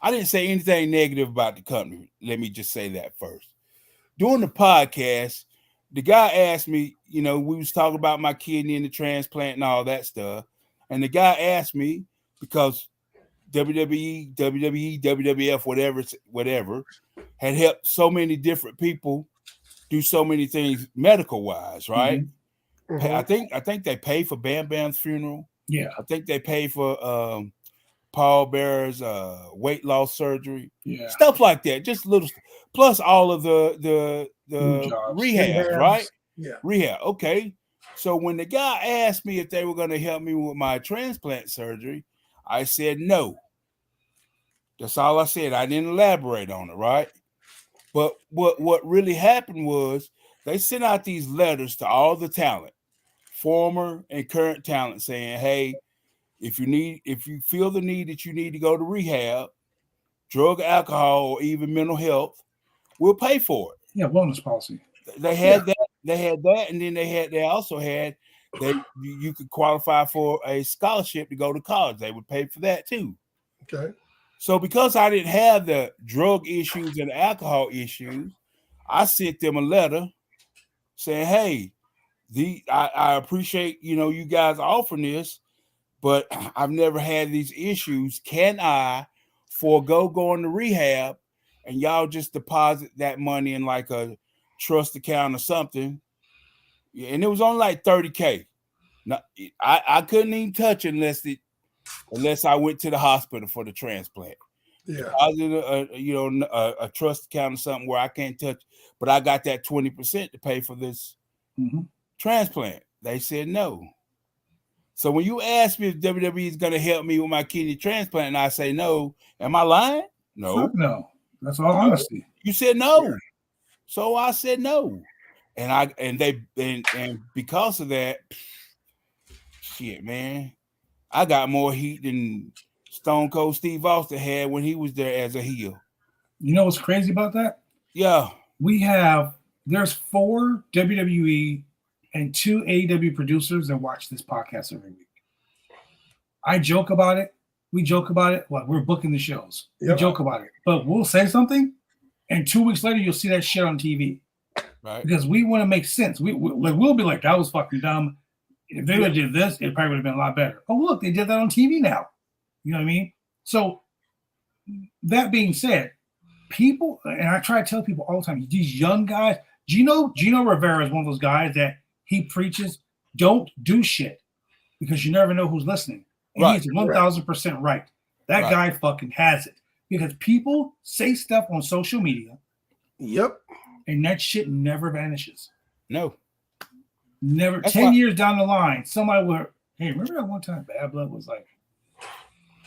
I didn't say anything negative about the company. Let me just say that first. During the podcast, the guy asked me, you know, we was talking about my kidney and the transplant and all that stuff. And the guy asked me, because WWE, WWF, whatever, had helped so many different people do so many things medical wise, right? Mm-hmm. I think they paid for Bam Bam's funeral. Yeah. I think they paid for Paul Bearer's weight loss surgery. Yeah. Stuff like that. Just little plus all of the rehabs, right? Yeah. Rehab. Okay. So when the guy asked me if they were going to help me with my transplant surgery, I said no. That's all I said. I didn't elaborate on it, right? But what really happened was they sent out these letters to all the talent, former and current talent, saying, hey, if you feel the need that you need to go to rehab, drug, alcohol, or even mental health, we'll pay for it. Yeah, wellness policy. They had that. They had that, and then they also had that you could qualify for a scholarship to go to college. They would pay for that too. Okay. So because I didn't have the drug issues and alcohol issues, I sent them a letter saying, hey, I appreciate, you know, you guys offering this, but I've never had these issues. Can I forego going to rehab and y'all just deposit that money in like a trust account or something? And it was only like $30K. Now, I couldn't even touch it unless I went to the hospital for the transplant. Yeah. Deposit a trust account or something where I can't touch, but I got that 20% to pay for this transplant. They said no. So when you ask me if WWE is going to help me with my kidney transplant, and I say no, am I lying? No. Fuck no. That's all honesty. You said no. So I said no. And because of that, shit, man, I got more heat than Stone Cold Steve Austin had when he was there as a heel. You know what's crazy about that? Yeah. There's 4 WWE and 2 AEW producers that watch this podcast every week. I joke about it. We joke about it. Well, we're booking the shows. We joke about it. But we'll say something, and 2 weeks later, you'll see that shit on TV. Right. Because we want to make sense. We'll be like, that was fucking dumb. If they would have did this, it probably would have been a lot better. Oh, look, they did that on TV now. You know what I mean? So that being said, people, and I try to tell people all the time, these young guys, Gino Rivera is one of those guys that he preaches, don't do shit because you never know who's listening. And he's 1,000% right. That guy fucking has it because people say stuff on social media. Yep. And that shit never vanishes. No. Never. That's 10 years down the line, somebody will, hey, remember that one time Bad Blood was like,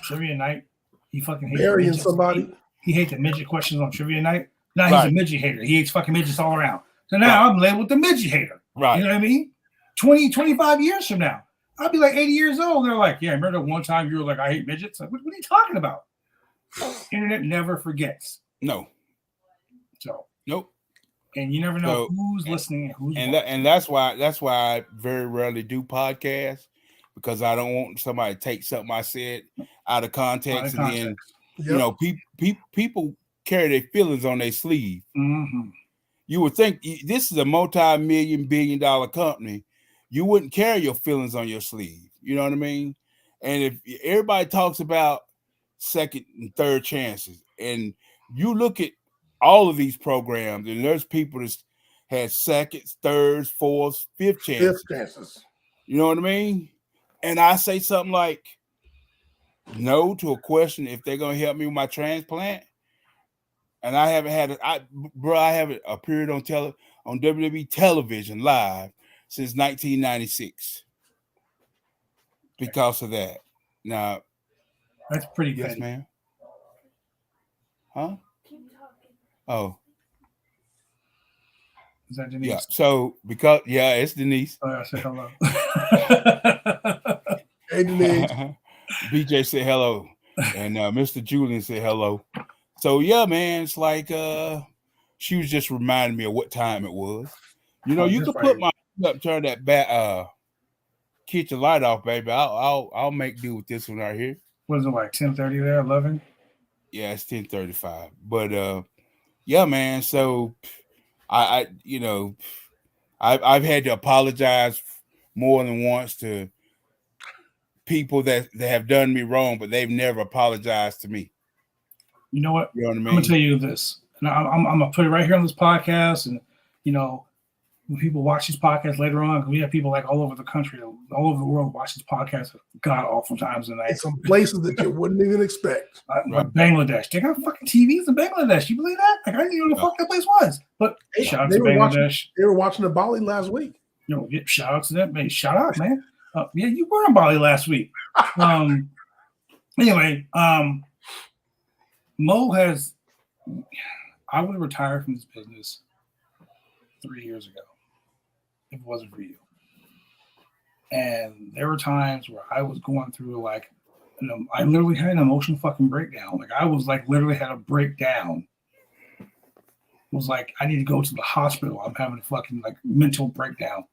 Trivia Night? He fucking hates burying somebody. He hates the midget questions on Trivia Night. Now he's a midget hater. He hates fucking midgets all around. So now I'm labeled the midget hater. Right. You know what I mean? 20, 25 years from now, I'll be like 80 years old. They're like, yeah, remember that one time you were like, I hate midgets? Like, what are you talking about? Internet never forgets. No. So. Nope. And you never know who's listening and who's watching. And that's why I very rarely do podcasts, because I don't want somebody to take something I said out of context. And then you know, people carry their feelings on their sleeve. Mm-hmm. You would think this is a multi-billion-dollar company. You wouldn't carry your feelings on your sleeve. You know what I mean? And if everybody talks about second and third chances, and you look at all of these programs, and there's people that had seconds, thirds, fourths, fifth chances. You know what I mean? And I say something like no to a question if they're gonna help me with my transplant. And I haven't had I haven't appeared on WWE television live since 1996 because of that. Now, that's pretty good. Yes, ma'am. Huh? Oh. Is that Denise? Yeah. So it's Denise. Oh, I said hello. Hey, Denise. BJ said hello, and Mr. Julian said hello. So yeah, man, it's like she was just reminding me of what time it was. You know, you can put my up, turn that back kitchen light off, baby. I'll make do with this one right here. What is it, like 10:30 there, 11? Yeah, it's 10:35. But yeah, man. So I you know, I've had to apologize more than once to people that have done me wrong, but they've never apologized to me. You know what? You know what I mean? I'm gonna tell you this, and I'm gonna put it right here on this podcast. And you know, when people watch these podcasts later on, we have people like all over the country, all over the world watch these podcasts god awful times of the night. In some places that you wouldn't even expect. Like Bangladesh, they got fucking TVs in Bangladesh. You believe that? Like I didn't even know the fuck that place was. But shout out to Bangladesh. They were watching the Bali last week. You know, shout out to them, man. Shout out, man. Yeah, you were in Bali last week. Anyway, Mo has. I would have retired from this business 3 years ago if it wasn't for you. And there were times where I was going through like, you know, I literally had an emotional fucking breakdown. Like I was like literally had a breakdown. It was like I need to go to the hospital. I'm having a fucking like mental breakdown.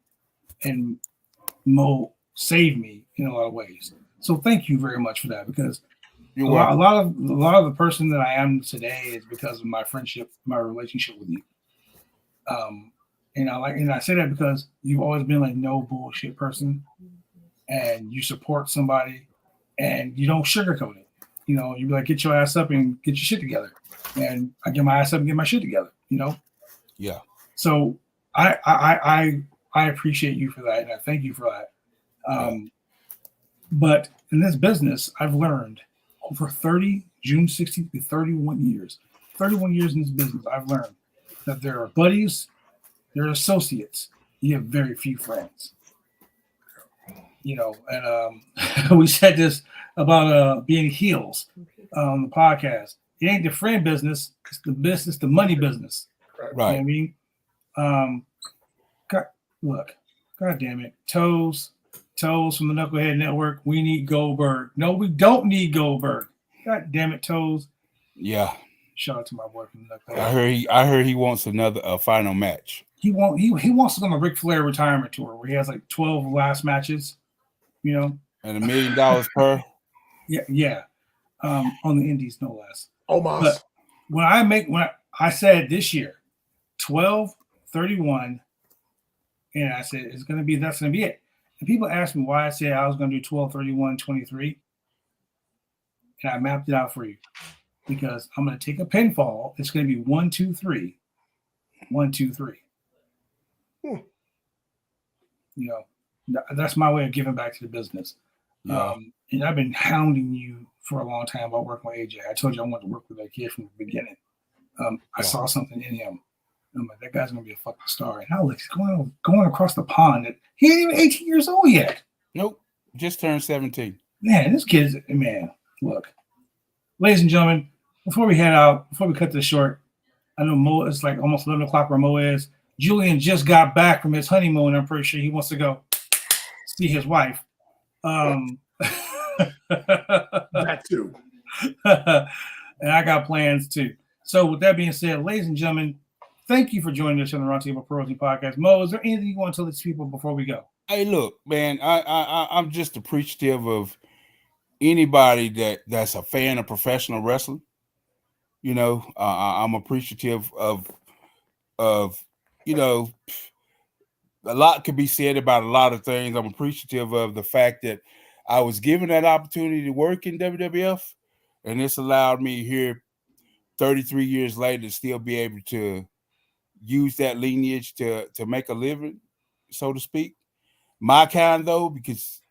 And Mo saved me in a lot of ways. So thank you very much for that, because a lot of the person that I am today is because of my friendship, my relationship with you. And I say that because you've always been like no bullshit person, and you support somebody, and you don't sugarcoat it. You know, you be like, get your ass up and get your shit together, and I get my ass up and get my shit together. You know. Yeah. So I appreciate you for that, and I thank you for that. But in this business, I've learned over June 16th to 31 years. 31 years in this business, I've learned that there are buddies, there are associates. You have very few friends. You know, and we said this about being heels on the podcast. It ain't the friend business, it's the business, the money business. Right. You know what I mean? God damn it. Toes from the Knucklehead Network. We need Goldberg. No, we don't need Goldberg. God damn it, Toes. Yeah. Shout out to my boy from the Knucklehead. I heard he wants another final match. He wants to go on a Ric Flair retirement tour where he has like 12 last matches, you know. And $1 million per. Yeah. On the Indies, no less. Almost. But when I said this year, 12, 31, and I said that's gonna be it. And people asked me why I said I was gonna do 12, 31, 23. And I mapped it out for you. Because I'm gonna take a pinfall. It's gonna be 1, 2, 3. 1, 2, 3. You know, that's my way of giving back to the business. Yeah. And I've been hounding you for a long time about working with AJ. I told you I wanted to work with that kid from the beginning. I saw something in him. I'm like, that guy's gonna be a fucking star. And now he's going across the pond. He ain't even 18 years old yet. Nope, just turned 17. Man, this kid's look, ladies and gentlemen. Before we head out, before we cut this short, I know Mo. It's like almost 11 o'clock where Mo is. Julian just got back from his honeymoon. I'm pretty sure he wants to go see his wife. That too. And I got plans too. So with that being said, ladies and gentlemen, thank you for joining us on the Roundtable Pro Wrestling Podcast. Mo, is there anything you want to tell these people before we go? Hey, look, man, I'm just appreciative of anybody that's a fan of professional wrestling. You know, I'm appreciative of you know, a lot could be said about a lot of things. I'm appreciative of the fact that I was given that opportunity to work in WWF, and this allowed me here 33 years later to still be able to use that lineage to make a living, so to speak. My kind though, because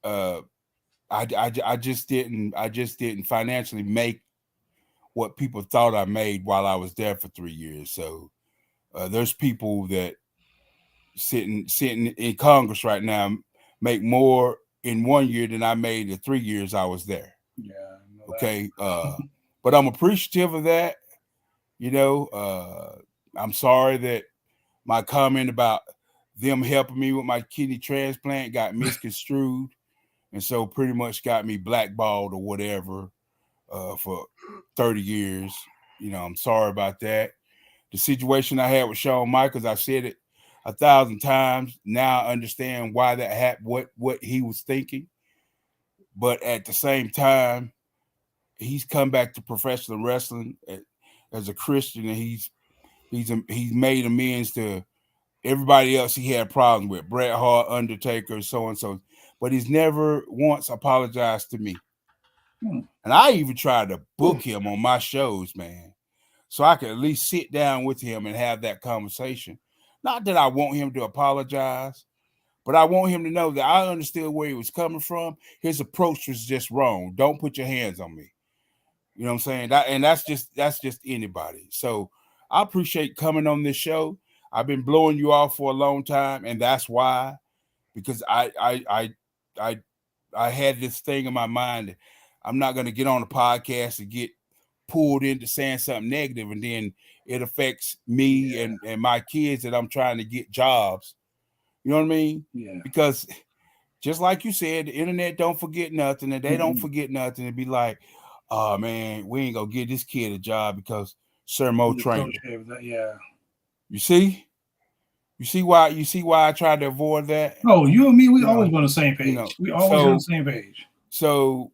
I just didn't financially make what people thought I made while I was there for 3 years. So there's people that sitting in Congress right now make more in 1 year than I made the 3 years I was there. Yeah. Okay. But I'm appreciative of that. You know, I'm sorry that my comment about them helping me with my kidney transplant got misconstrued, and so pretty much got me blackballed or whatever for 30 years. You know, I'm sorry about that. The situation I had with Shawn Michaels, I've said it 1,000 times. Now I understand why that happened, what he was thinking. But at the same time, he's come back to professional wrestling as a Christian, and he's made amends to everybody else he had problems with, Bret Hart, Undertaker, so and so. But he's never once apologized to me. And I even tried to book him on my shows, man, so I could at least sit down with him and have that conversation. Not that I want him to apologize, but I want him to know that I understood where he was coming from. His approach was just wrong. Don't put your hands on me. You know what I'm saying? That's just anybody. So I appreciate coming on this show. I've been blowing you off for a long time, and that's why, because I had this thing in my mind that I'm not going to get on the podcast and get pulled into saying something negative, and then it affects me and my kids that I'm trying to get jobs. You know what I mean? Yeah. Because just like you said, the internet don't forget nothing, and they don't forget nothing. And be like, oh man, we ain't gonna give this kid a job because Sir Mo trained him. Yeah. You see why I tried to avoid that? Oh, you and me, we always on the same page. We always on the same page. So,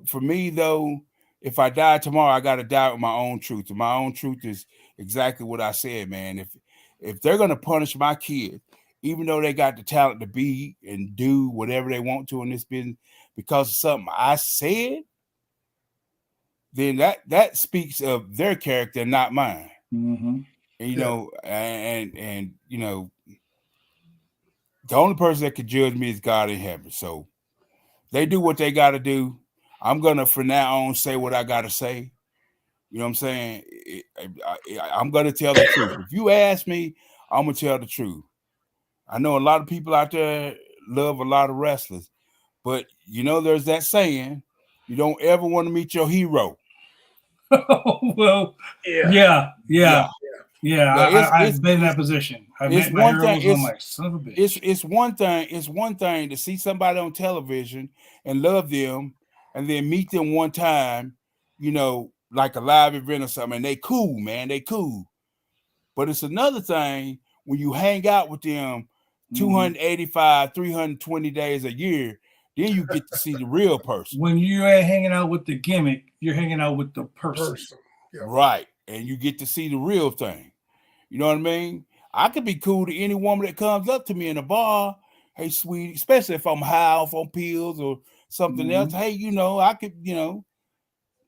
for me though, if I die tomorrow, I gotta die with my own truth. And my own truth is exactly what I said, man. If they're gonna punish my kid, even though they got the talent to be and do whatever they want to in this business because of something I said, then that speaks of their character, not mine. Mm-hmm. And the only person that can judge me is God in heaven. So they do what they got to do. I'm gonna from now on say what I got to say. You know what I'm saying? I'm gonna tell the truth. If you ask me, I'm gonna tell the truth. I know a lot of people out there love a lot of wrestlers, but there's that saying, you don't ever want to meet your hero. Well, yeah. I've been in that position. It's one thing. It's one thing to see somebody on television and love them, and then meet them one time, like a live event or something. And they cool, man. They cool. But it's another thing when you hang out with them 285, 320 days a year. Then you get to see the real person. When you ain't hanging out with the gimmick, you're hanging out with the person. Yeah. Right. And you get to see the real thing. You know what I mean? I could be cool to any woman that comes up to me in a bar. Hey, sweetie, especially if I'm high off on pills or something else. Hey, I could,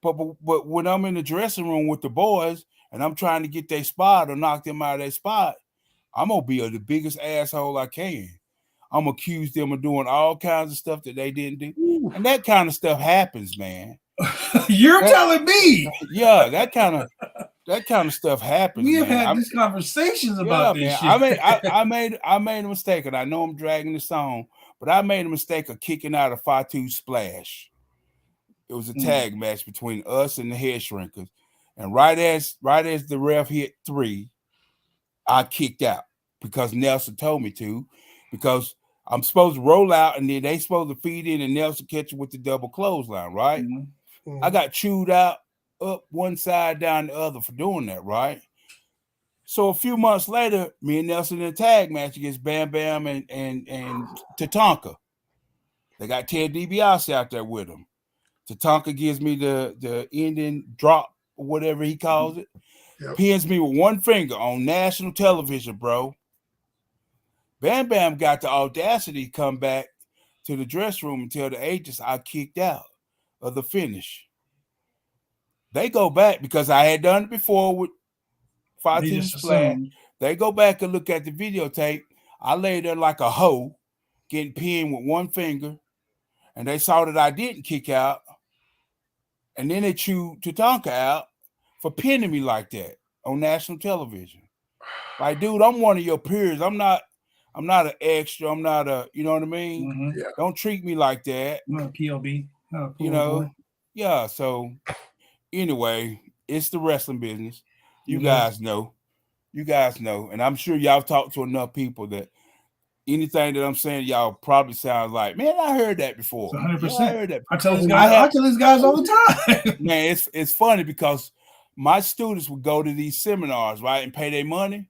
but when I'm in the dressing room with the boys and I'm trying to get their spot or knock them out of their spot, I'm going to be the biggest asshole I can. I'm going to accuse them of doing all kinds of stuff that they didn't do. Ooh. And that kind of stuff happens, man. You're telling me? Yeah, that kind of stuff happens. We have had these conversations about this man. shit. I made a mistake, and I know I'm dragging this on, but I made a mistake of kicking out a Fatu Splash. It was a tag match between us and the Head Shrinkers, and right as the ref hit 3, I kicked out because Nelson told me to, because I'm supposed to roll out and then they supposed to feed in and Nelson catch it with the double clothesline, right? Mm-hmm. I got chewed out up one side, down the other for doing that, right? So a few months later, me and Nelson in a tag match against Bam Bam and Tatanka. They got Ted DiBiase out there with him. Tatanka gives me the ending drop, or whatever he calls it. Yep. Pins me with one finger on national television, bro. Bam Bam got the audacity to come back to the dressing room and tell the agents I kicked out of the finish. They go back because I had done it before with Fatu Splash. They go back and look at the videotape. I lay there like a hoe, getting pinned with one finger, and they saw that I didn't kick out, and then they chewed Tatanka out for pinning me like that on national television. Like, dude, I'm one of your peers. I'm not an extra. I'm not a, you know what I mean? Mm-hmm. Yeah. Don't treat me like that. I'm not a PLB. Not a boy. Yeah. So anyway, it's the wrestling business. You guys know. And I'm sure y'all talked to enough people that anything that I'm saying, y'all probably sounds like, man, I heard that before. 100%. Yeah, I heard that. I tell these guys all the time. Man, it's funny because my students would go to these seminars, right, and pay their money.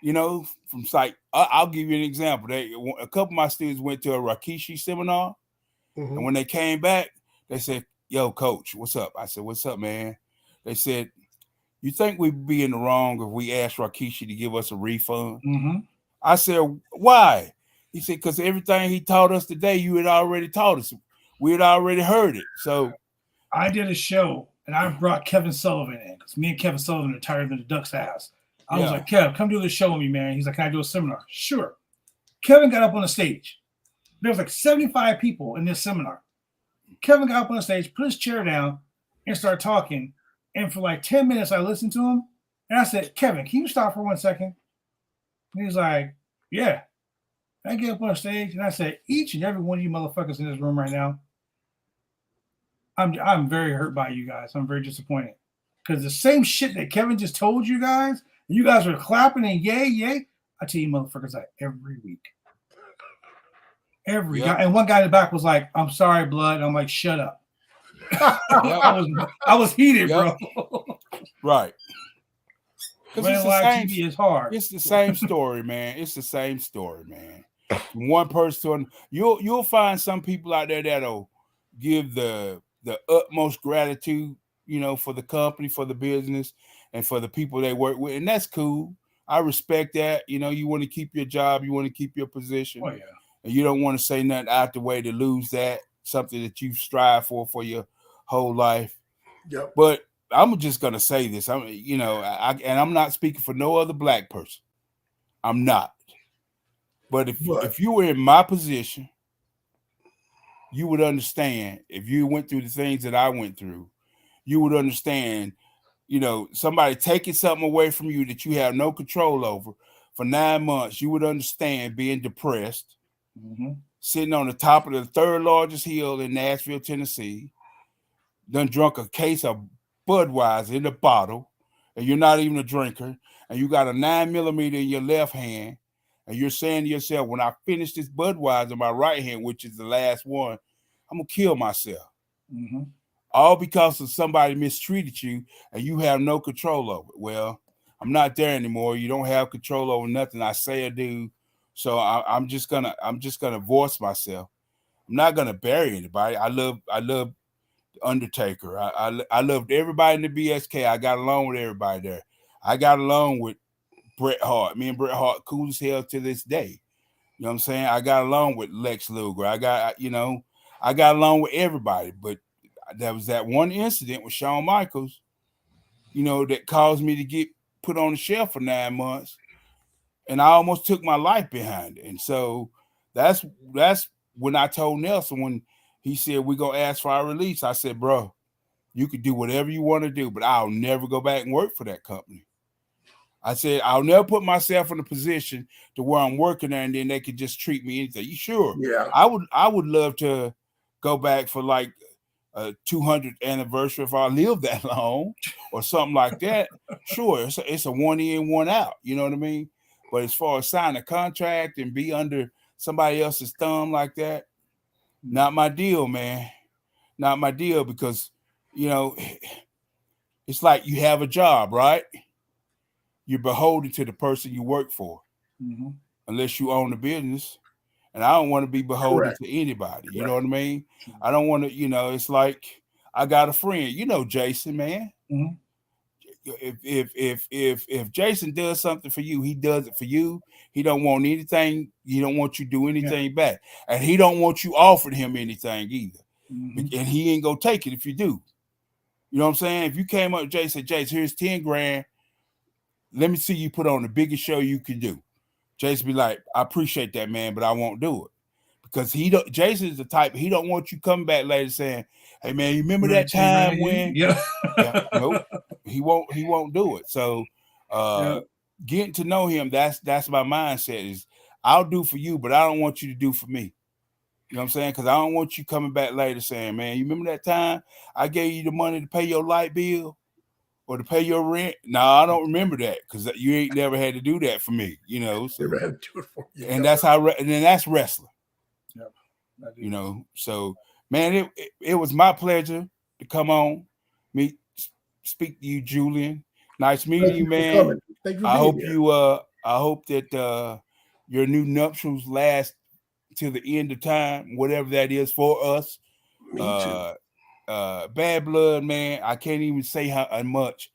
You know, from like, I'll give you an example. A couple of my students went to a Rikishi seminar, and when they came back, they said, "Yo, coach, what's up?" I said, "What's up, man?" They said, "You think we'd be in the wrong if we asked Rikishi to give us a refund?" I said, "Why?" He said, "Because everything he taught us today, you had already taught us. We had already heard it." So I did a show, and I brought Kevin Sullivan in because me and Kevin Sullivan are tired of the Ducks' ass. I was like, "Kev, come do the show with me, man." He's like, "Can I do a seminar?" Sure. Kevin got up on the stage. There was like 75 people in this seminar. Kevin got up on the stage, put his chair down, and started talking. And for like 10 minutes, I listened to him. And I said, "Kevin, can you stop for 1 second?" And he's like, "Yeah." And I get up on the stage, and I said, "Each and every one of you motherfuckers in this room right now, I'm very hurt by you guys. I'm very disappointed. Because the same shit that Kevin just told you guys, and you guys were clapping and yay, yay, I tell you motherfuckers that every week. Every guy. And one guy in the back was like, "I'm sorry, blood." And I'm like, "Shut up." I was heated, bro. Right. Because live TV is hard. It's the same story, man. It's the same story, man. From one person, you'll find some people out there that'll give the utmost gratitude, you know, for the company, for the business, and for the people they work with, and that's cool. I respect that. You know, you want to keep your job, you want to keep your position, and you don't want to say nothing out the way to lose that, something that you've strived for your whole life. Yep. But I'm just gonna say this. I'm not speaking for no other black person. I'm not. But if you were in my position, you would understand. If you went through the things that I went through, you would understand. You know, somebody taking something away from you that you have no control over for 9 months, you would understand being depressed, sitting on the top of the third largest hill in Nashville, Tennessee, done drunk a case of Budweiser in the bottle, and you're not even a drinker, and you got a 9mm in your left hand, and you're saying to yourself, when I finish this Budweiser in my right hand, which is the last one, I'm going to kill myself. All because of somebody mistreated you and you have no control over it. Well, I'm not there anymore. You don't have control over nothing I say or do. So I'm just gonna voice myself. I'm not gonna bury anybody. I love the Undertaker. I loved everybody in the BSK. I got along with everybody there. I got along with Bret Hart. Me and Bret Hart cool as hell to this day. You know what I'm saying? I got along with Lex Luger. I got along with everybody, but there was that one incident with Shawn Michaels, you know, that caused me to get put on the shelf for 9 months, and I almost took my life behind it. And so that's when I told Nelson, when he said we're gonna ask for our release, I said, "Bro, you could do whatever you want to do, but I'll never go back and work for that company." I said, "I'll never put myself in a position to where I'm working there and then they could just treat me anything." You sure? Yeah. I would love to go back for like a 200th anniversary if I live that long or something like that. Sure, it's a 1 in, 1 out. You know what I mean? But as far as sign a contract and be under somebody else's thumb like that, not my deal, man. Not my deal, because, you know, it's like you have a job, right? You're beholden to the person you work for, unless you own the business. And I don't want to be beholden to anybody. You know what I mean? I don't want to, you know, it's like I got a friend, you know, Jason, man. If Jason does something for you, he does it for you. He don't want anything. He don't want you to do anything back. And he don't want you offering him anything either. And he ain't gonna take it if you do. You know what I'm saying? If you came up to Jason and said, "Jason, here's 10 grand. Let me see you put on the biggest show you can do." Jason be like, "I appreciate that, man, but I won't do it." Because Jason is the type, he don't want you coming back later saying, "Hey man, you remember that time when?" Nope. He won't do it. So getting to know him, that's my mindset, is I'll do for you, but I don't want you to do for me. You know what I'm saying? Because I don't want you coming back later saying, "Man, you remember that time I gave you the money to pay your light bill?" or to pay your rent. No, I don't remember that because you ain't never had to do that for me, you know. So, Never had to do it for you. and that's how, and then that's wrestling. Yep. You know, so man, it was my pleasure to come on, speak to you, Julian. Nice meeting you, man. Thank you I hope that your new nuptials last till the end of time, whatever that is for us. Me too. Bad blood, man. I can't even say how much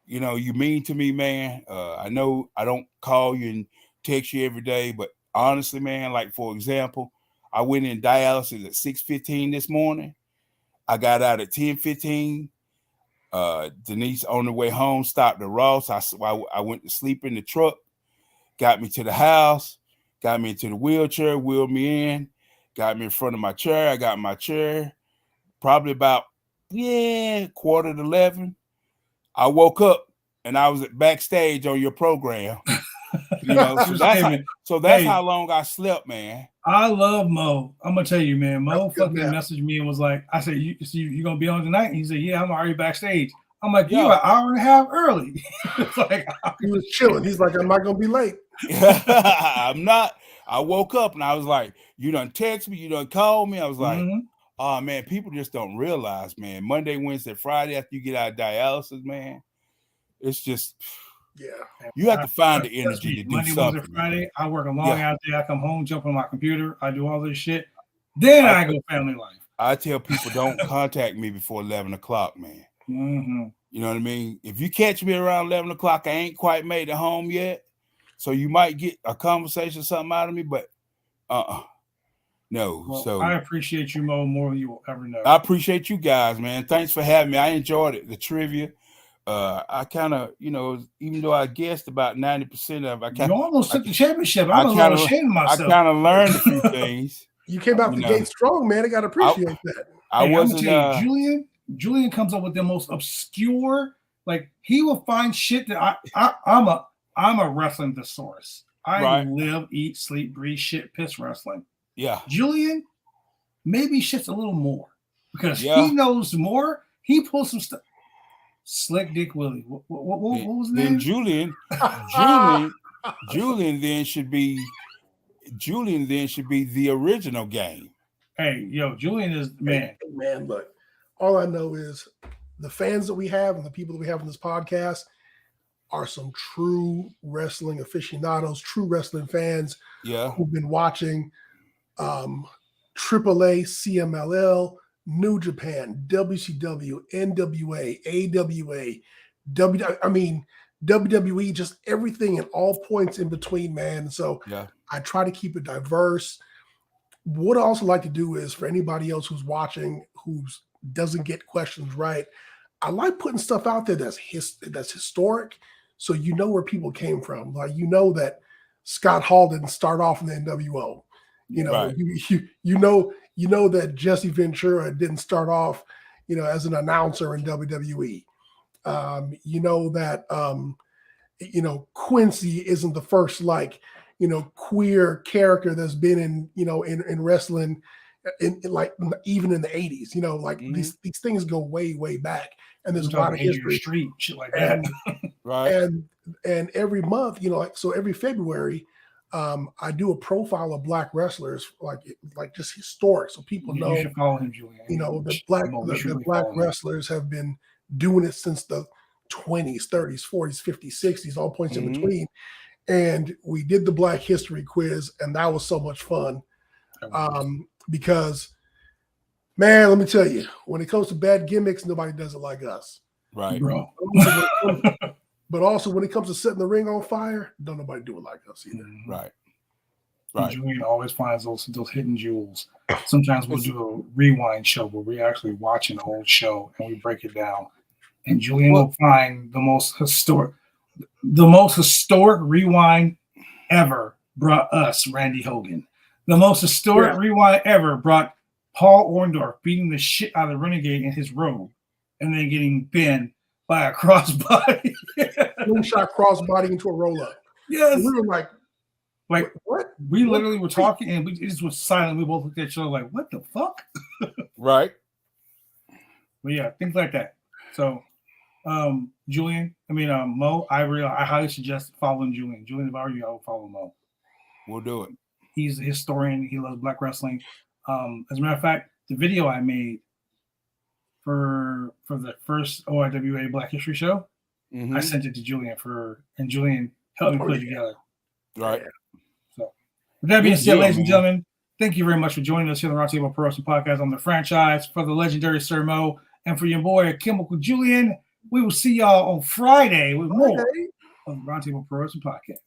you know you mean to me, man. I know I don't call you and text you every day, but honestly, man, like for example, I went in dialysis at 6:15 this morning. I got out at 10:15. Denise on the way home stopped at Ross. I went to sleep in the truck, got me to the house, got me into the wheelchair, wheeled me in, got me in front of my chair. I got my chair. Probably about 11:15. I woke up and I was at backstage on your program. You know, so that's how long I slept, man. I love Mo. I'm gonna tell you, man. Mo fucking messaged me and was like, I said, you gonna be on tonight? And he said, yeah, I'm already backstage. I'm like, you an hour and a half early. It's like, he was chilling. He's like, I'm not gonna be late. I'm not. I woke up and I was like, you done text me, you done call me. I was like, oh man, people just don't realize, man. Monday, Wednesday, Friday after you get out of dialysis, man, it's just you have to find the energy to do Monday, something. Wednesday, Friday, I work a long ass day. I come home, jump on my computer, I do all this shit. Then I go family life. I tell people don't contact me before 11 o'clock, man. You know what I mean? If you catch me around 11 o'clock, I ain't quite made it home yet. So you might get a conversation, something out of me, but no. Well, so I appreciate you, Mo, more than you will ever know. I appreciate you guys, man. Thanks for having me. I enjoyed it. The trivia. I kind of, you know, even though I guessed about 90% of it, you almost took the championship. I'm a little ashamed of myself. I kind of learned a few things. You came out the gate strong, man. I gotta appreciate that. I wasn't. Julian comes up with the most obscure, like he will find shit that I'm a wrestling thesaurus. I live, eat, sleep, breathe, shit, piss wrestling. Yeah. Julian maybe shit's a little more because he knows more. He pulls some stuff. Slick Dick Willie. What was his name? Julian then should be the original game. Hey, yo, Julian is man. Man, look, all I know is the fans that we have and the people that we have on this podcast are some true wrestling aficionados, true wrestling fans who've been watching AAA, CMLL, New Japan, WCW, NWA, AWA, WWE, just everything and all points in between, man. So I try to keep it diverse. What I also like to do is for anybody else who's watching who doesn't get questions right, I like putting stuff out there that's historic, so you know where people came from. Like you know that Scott Hall didn't start off in the NWO. You know, you know that Jesse Ventura didn't start off, you know, as an announcer in WWE. You know that you know, Quincy isn't the first like, you know, queer character that's been in, you know, in wrestling in like even in the 80s, you know, like these things go way back, and there's a lot of history, street shit like that. And every month, you know, like so every February, I do a profile of Black wrestlers, like just historic, so people know. You should follow him, Julian. You know, the Black wrestlers have been doing it since the 20s, 30s, 40s, 50s, 60s, all points in between. And we did the Black History quiz, and that was so much fun. Because, man, let me tell you, when it comes to bad gimmicks, nobody does it like us. Right, bro. But also, when it comes to setting the ring on fire, don't nobody do it like us either. Right. Julian always finds those hidden jewels. Sometimes we'll do a rewind show where we actually watch an old show and we break it down. And Julian will find the most historic rewind ever brought us Randy Hogan. The most historic rewind ever brought Paul Orndorff beating the shit out of Renegade in his robe and then getting bent by a crossbody. Shot crossbody into a roll-up. Yes. And we were like, what? We literally were talking and it just was silent. We both looked at each other like, what the fuck? Right. But yeah, things like that. So Julian, Mo, I highly suggest following Julian. Julian, if I were you, I would follow Mo. We'll do it. He's a historian. He loves Black wrestling. As a matter of fact, the video I made for the first OIWA Black History show, I sent it to Julian and Julian helped me put it together. Right. So, with that being said, ladies and gentlemen, thank you very much for joining us here on the Roundtable Pro Wrestling Podcast on the franchise for the legendary Sir Mo and for your boy Chemical Julian. We will see y'all on Friday with more of the Roundtable Pro Wrestling Podcast.